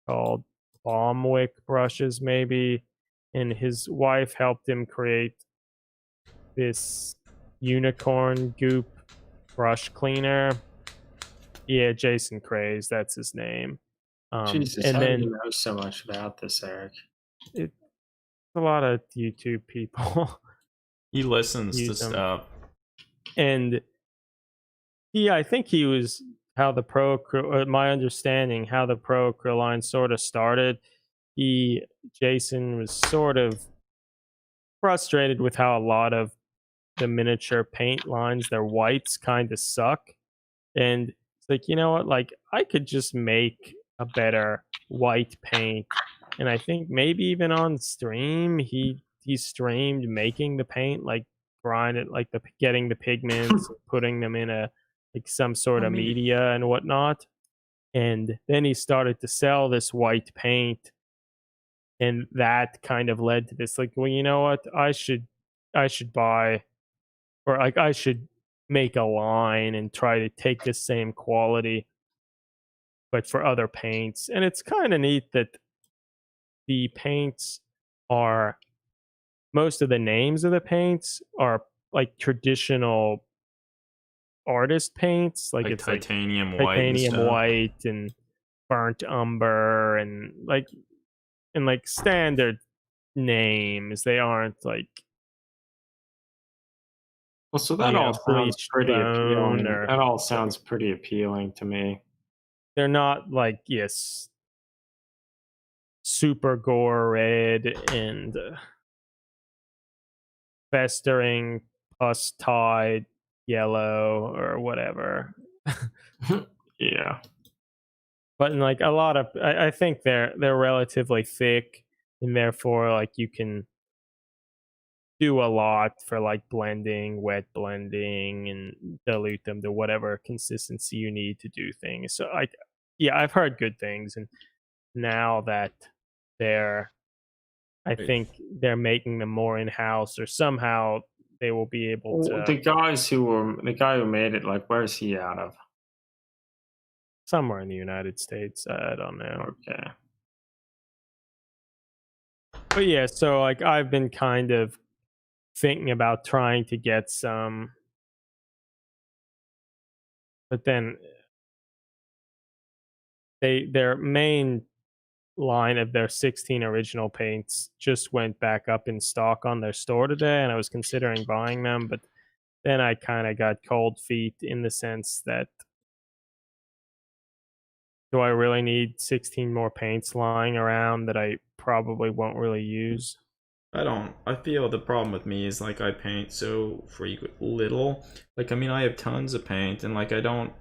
called Bombwick brushes, maybe. And his wife helped him create this unicorn goop brush cleaner. Yeah, Jason Craze, that's his name. Jesus, And how do then you know so much about this, Eric? it's a lot of YouTube people He listens to use them. stuff. And yeah, I think he was how the Pro Acryl, my understanding, how the Pro Acryl line sort of started. Jason was sort of frustrated with how a lot of the miniature paint lines, their whites kind of suck. And it's like, you know what? Like, I could just make a better white paint. And I think maybe even on stream, he streamed making the paint, like grinding, like getting the pigments, putting them in a like some sort I of mean, media and whatnot. And then he started to sell this white paint, and that kind of led to this. Like, well, you know what? I should buy, or like I should make a line and try to take the same quality but for other paints. And it's kind of neat that the paints are, most of the names of the paints are like traditional artist paints. Like like it's like titanium white and titanium stuff. white and burnt umber and like standard names. They aren't like, Well, so that all sounds bleached pretty bone, appealing. or That all sounds pretty appealing to me. they're not like, yes, super gore red and festering pus tied yellow or whatever. Yeah. But in like a lot of, I think they're relatively thick, and therefore like you can do a lot for like blending, wet blending, and dilute them to whatever consistency you need to do things. So like, yeah, I've heard good things, and now that they're, I Wait, think they're making them more in house, or somehow they will be able Well, to, the guy who made it, like, where's he out of? somewhere in the United States. I don't know. Okay. But yeah, so like I've been kind of thinking about trying to get some, but then their main line of their 16 original paints just went back up in stock on their store today, and I was considering buying them, but then I kind of got cold feet in the sense that, do I really need 16 more paints lying around that I probably won't really use? I don't. I feel the problem with me is like I paint so little. Like I mean, I have tons of paint, and like I don't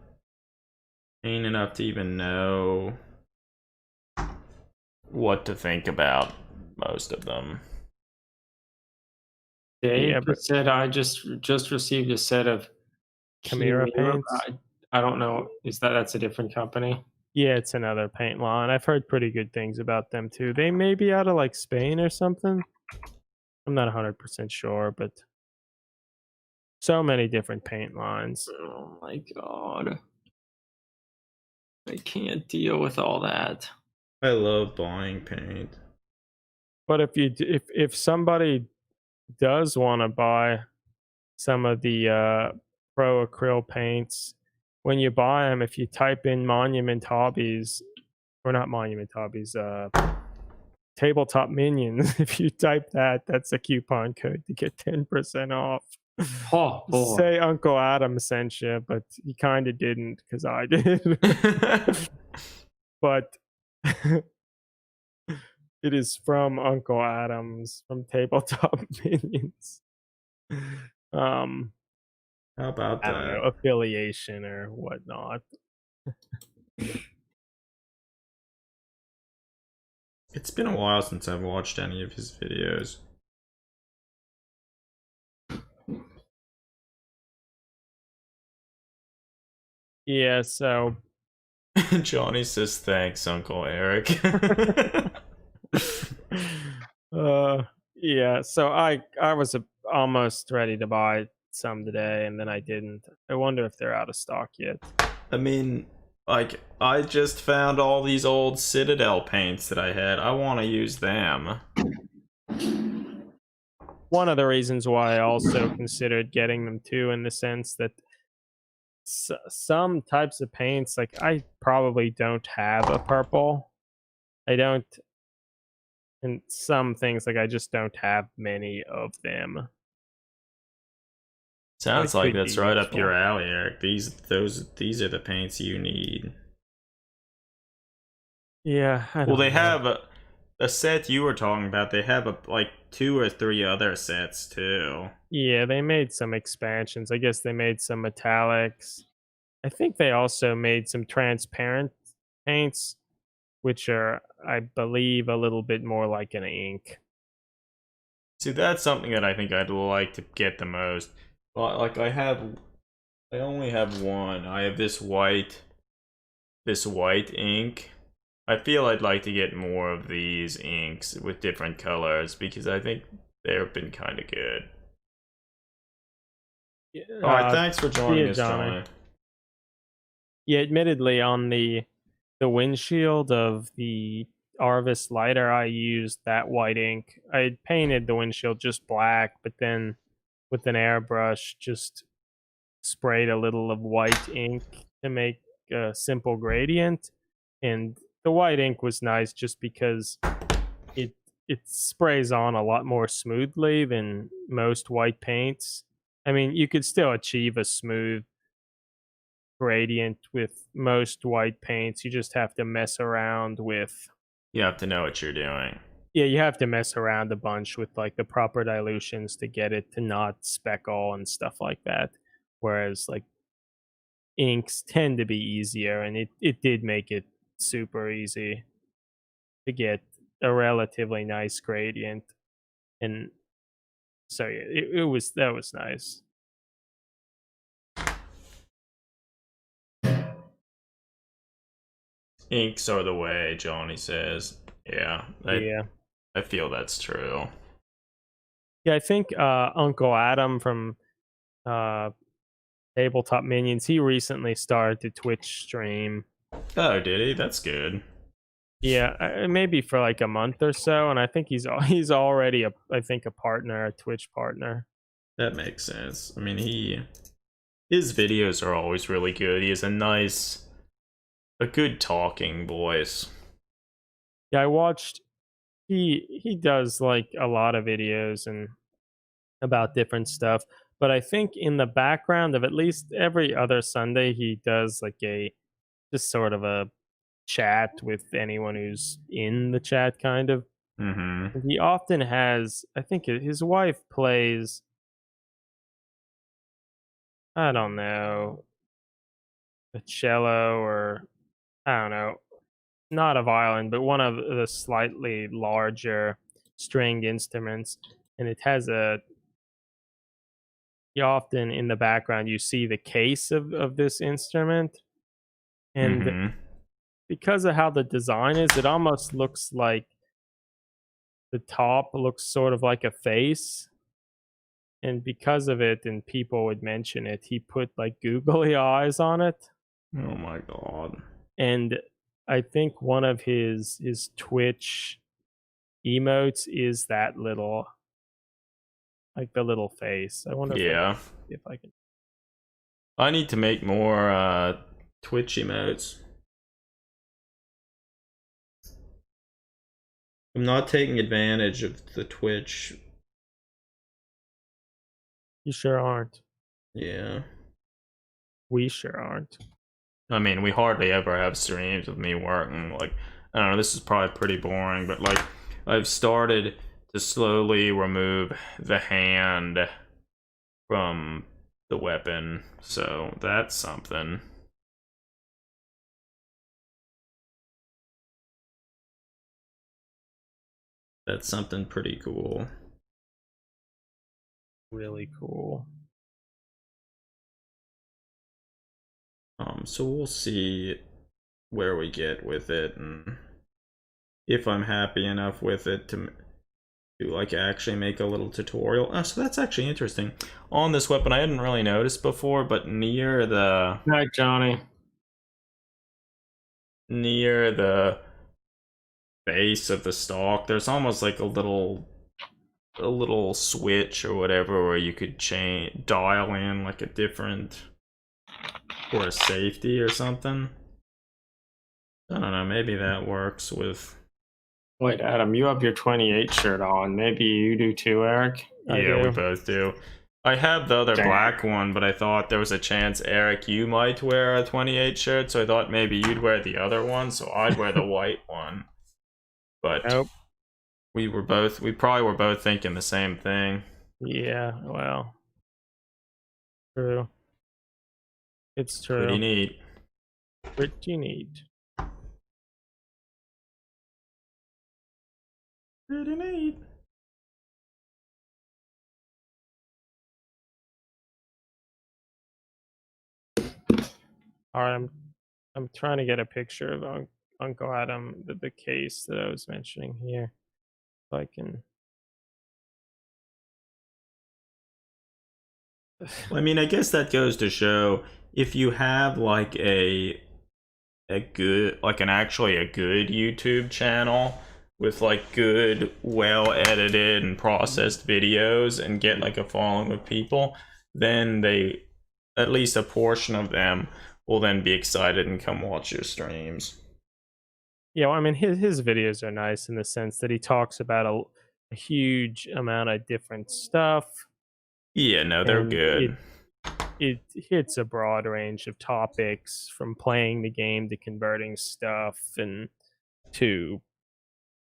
paint enough to even know what to think about most of them. Dave Yeah, but just said I just received a set of Chimera Chimera. paints. I don't know. Is that's a different company? Yeah, it's another paint line. I've heard pretty good things about them too. They may be out of like Spain or something. I'm not 100% sure, but so many different paint lines. Oh my god. I can't deal with all that. I love buying paint. But if somebody does want to buy some of the Pro Acryl paints, when you buy them, if you type in Monument Hobbies, or not Monument Hobbies, Tabletop Minions, if you type that, that's a coupon code to get 10% off. Oh boy. Say Uncle Adam sent you, but he kind of didn't because I did. But it is from Uncle Adams from Tabletop Minions. Um, How about I don't know, that? affiliation or whatnot. It's been a while since I've watched any of his videos. Yeah, so Johnny says thanks, Uncle Eric. uh yeah, so I was almost ready to buy some today and then I didn't. I wonder if they're out of stock yet. I mean, like, I just found all these old Citadel paints that I had. I want to use them. One of the reasons why I also considered getting them too, in the sense that some types of paints, like I probably don't have a purple. I don't, and some things like I just don't have many of them. Sounds It like could that's be right up your useful. alley, Eric. These are the paints you need. Yeah, I Well, don't they know. have a set you were talking about. They have like 2 or 3 other sets too. Yeah, they made some expansions. I guess they made some metallics. I think they also made some transparent paints, which are, I believe, a little bit more like an ink. See, that's something that I think I'd like to get the most. Like I only have one. I have this white ink. I feel I'd like to get more of these inks with different colors because I think they've been kind of good. All right, thanks for See joining ya, us, Johnny. Johnny. Yeah, admittedly, on the windshield of the Arvis lighter, I used that white ink. I had painted the windshield just black, but then with an airbrush, just sprayed a little of white ink to make a simple gradient. And the white ink was nice just because it it sprays on a lot more smoothly than most white paints. I mean, you could still achieve a smooth gradient with most white paints. You just have to mess around with, You have to know what you're doing. yeah, you have to mess around a bunch with like the proper dilutions to get it to not speckle and stuff like that. Whereas like inks tend to be easier, and it did make it super easy to get a relatively nice gradient. And so yeah, it was, that was nice. Inks are the way, Johnny says. Yeah, Yeah. I feel that's true. Yeah, I think Uncle Adam from uh Tabletop Minions, he recently started to Twitch stream. Oh, did he? That's good. Yeah, maybe for like a month or so, and I think he's already I think a partner, a Twitch partner. That makes sense. I mean, his videos are always really good. He has a good talking voice. Yeah, I watched, he does like a lot of videos and about different stuff, but I think in the background of at least every other Sunday he does like a just sort of a chat with anyone who's in the chat, kind of. Mm-hmm. And he often has, I think his wife plays, I don't know, a cello, or I don't know, not a violin, but one of the slightly larger stringed instruments. And it has a, you often in the background you see the case of this instrument. And Mm-hmm. because of how the design is, it almost looks like the top looks sort of like a face. And because of it, and people would mention it, he put like googly eyes on it. Oh my god. And I think one of his Twitch emotes is that little, like the little face. I wonder Yeah. if I can. I need to make more Twitch emotes. I'm not taking advantage of the Twitch. You sure aren't. Yeah. We sure aren't. I mean, we hardly ever have streams with me working. Like, I don't know, this is probably pretty boring, but like, I've started to slowly remove the hand from the weapon, so that's something. That's something pretty cool. Really cool. So we'll see where we get with it, and if I'm happy enough with it to like actually make a little tutorial. Oh, so that's actually interesting. On this weapon, I hadn't really noticed before, but near the Night, Johnny. base of the stock, there's almost like a little switch or whatever where you could dial in like a different, or a safety or something. I don't know, maybe that works with... Wait, Adam, you have your 28 shirt on. Maybe you do too, Eric? Yeah, we both do. I have the other Damn. black one, but I thought there was a chance, Eric, you might wear a 28 shirt, so I thought maybe you'd wear the other one, so I'd wear the white one. But Nope. we probably were both thinking the same thing. Yeah, well. True. It's true. Pretty neat. Pretty neat. Pretty neat. All right, I'm trying to get a picture of Uncle Adam, the case that I was mentioning here. If I can. Well, I mean, I guess that goes to show if you have like a good, like actually a good YouTube channel with like good, well edited and processed videos, and get like a following of people, then they, at least a portion of them, will then be excited and come watch your streams. Yeah, well, I mean, his videos are nice in the sense that he talks about a huge amount of different stuff. Yeah, no, they're and good. It hits a broad range of topics, from playing the game to converting stuff, and to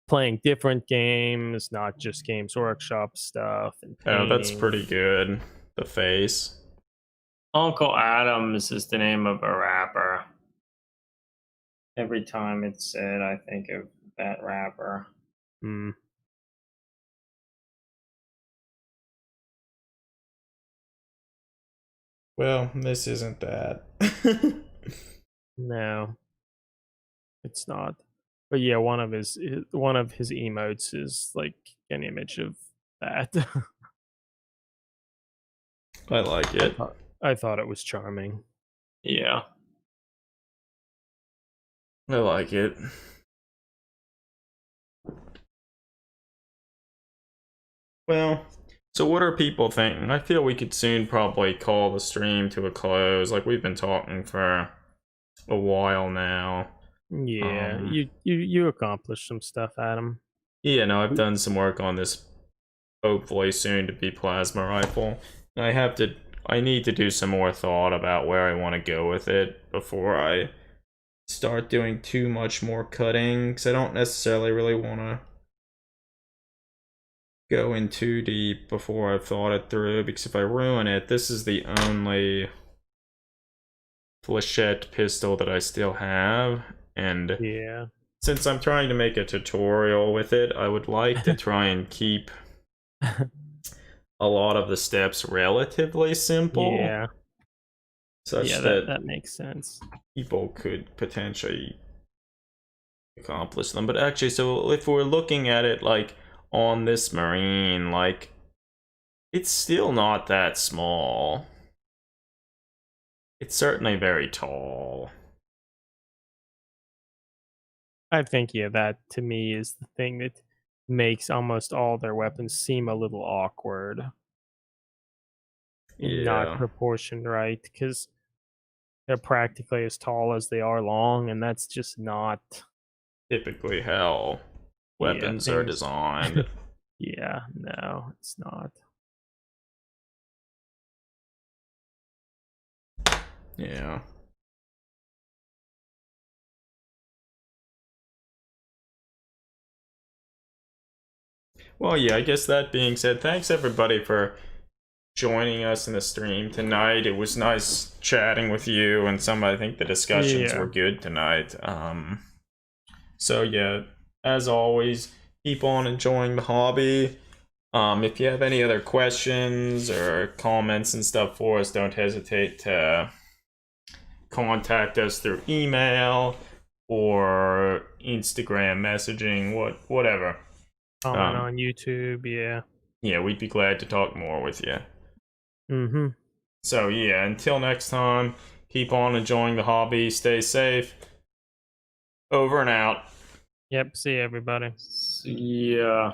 playing different games, not just Games Workshop stuff. And Oh, that's painting. pretty good. The face. Uncle Adams is the name of a rapper. Every time it's said, I think of that rapper. Hmm. Well, this isn't that. No, it's not. But yeah, one of his emotes is like an image of that. I like it. I thought it was charming. Yeah. I like it. Well, so what are people thinking? I feel we could soon probably call the stream to a close. Like, we've been talking for a while now. Yeah, you accomplished some stuff, Adam. Yeah, no, I've done some work on this hopefully soon to be plasma rifle. And I need to do some more thought about where I want to go with it before I start doing too much more cutting, because I don't necessarily really want to go in too deep before I've thought it through, because if I ruin it, this is the only flechette pistol that I still have, and Yeah. since I'm trying to make a tutorial with it, I would like to try and keep a lot of the steps relatively simple. Yeah. Such Yeah, that that makes sense. people could potentially accomplish them. But actually, so if we're looking at it like on this marine, like, it's still not that small. It's certainly very tall. I think, yeah, that to me is the thing that makes almost all their weapons seem a little awkward. And not proportioned right, because they're practically as tall as they are long, and that's just not typically how weapons are designed. Yeah, no, it's not. Yeah. Well, yeah, I guess that being said, thanks everybody for joining us in the stream tonight. It was nice chatting with you, and I think the discussions were good tonight. So yeah, as always, keep on enjoying the hobby. If you have any other questions or comments and stuff for us, don't hesitate to contact us through email or Instagram messaging, whatever. Comment on YouTube, yeah. Yeah, we'd be glad to talk more with you. Mm-hmm. So yeah, until next time, keep on enjoying the hobby, stay safe. Over and out. Yep, see you, everybody. Yeah.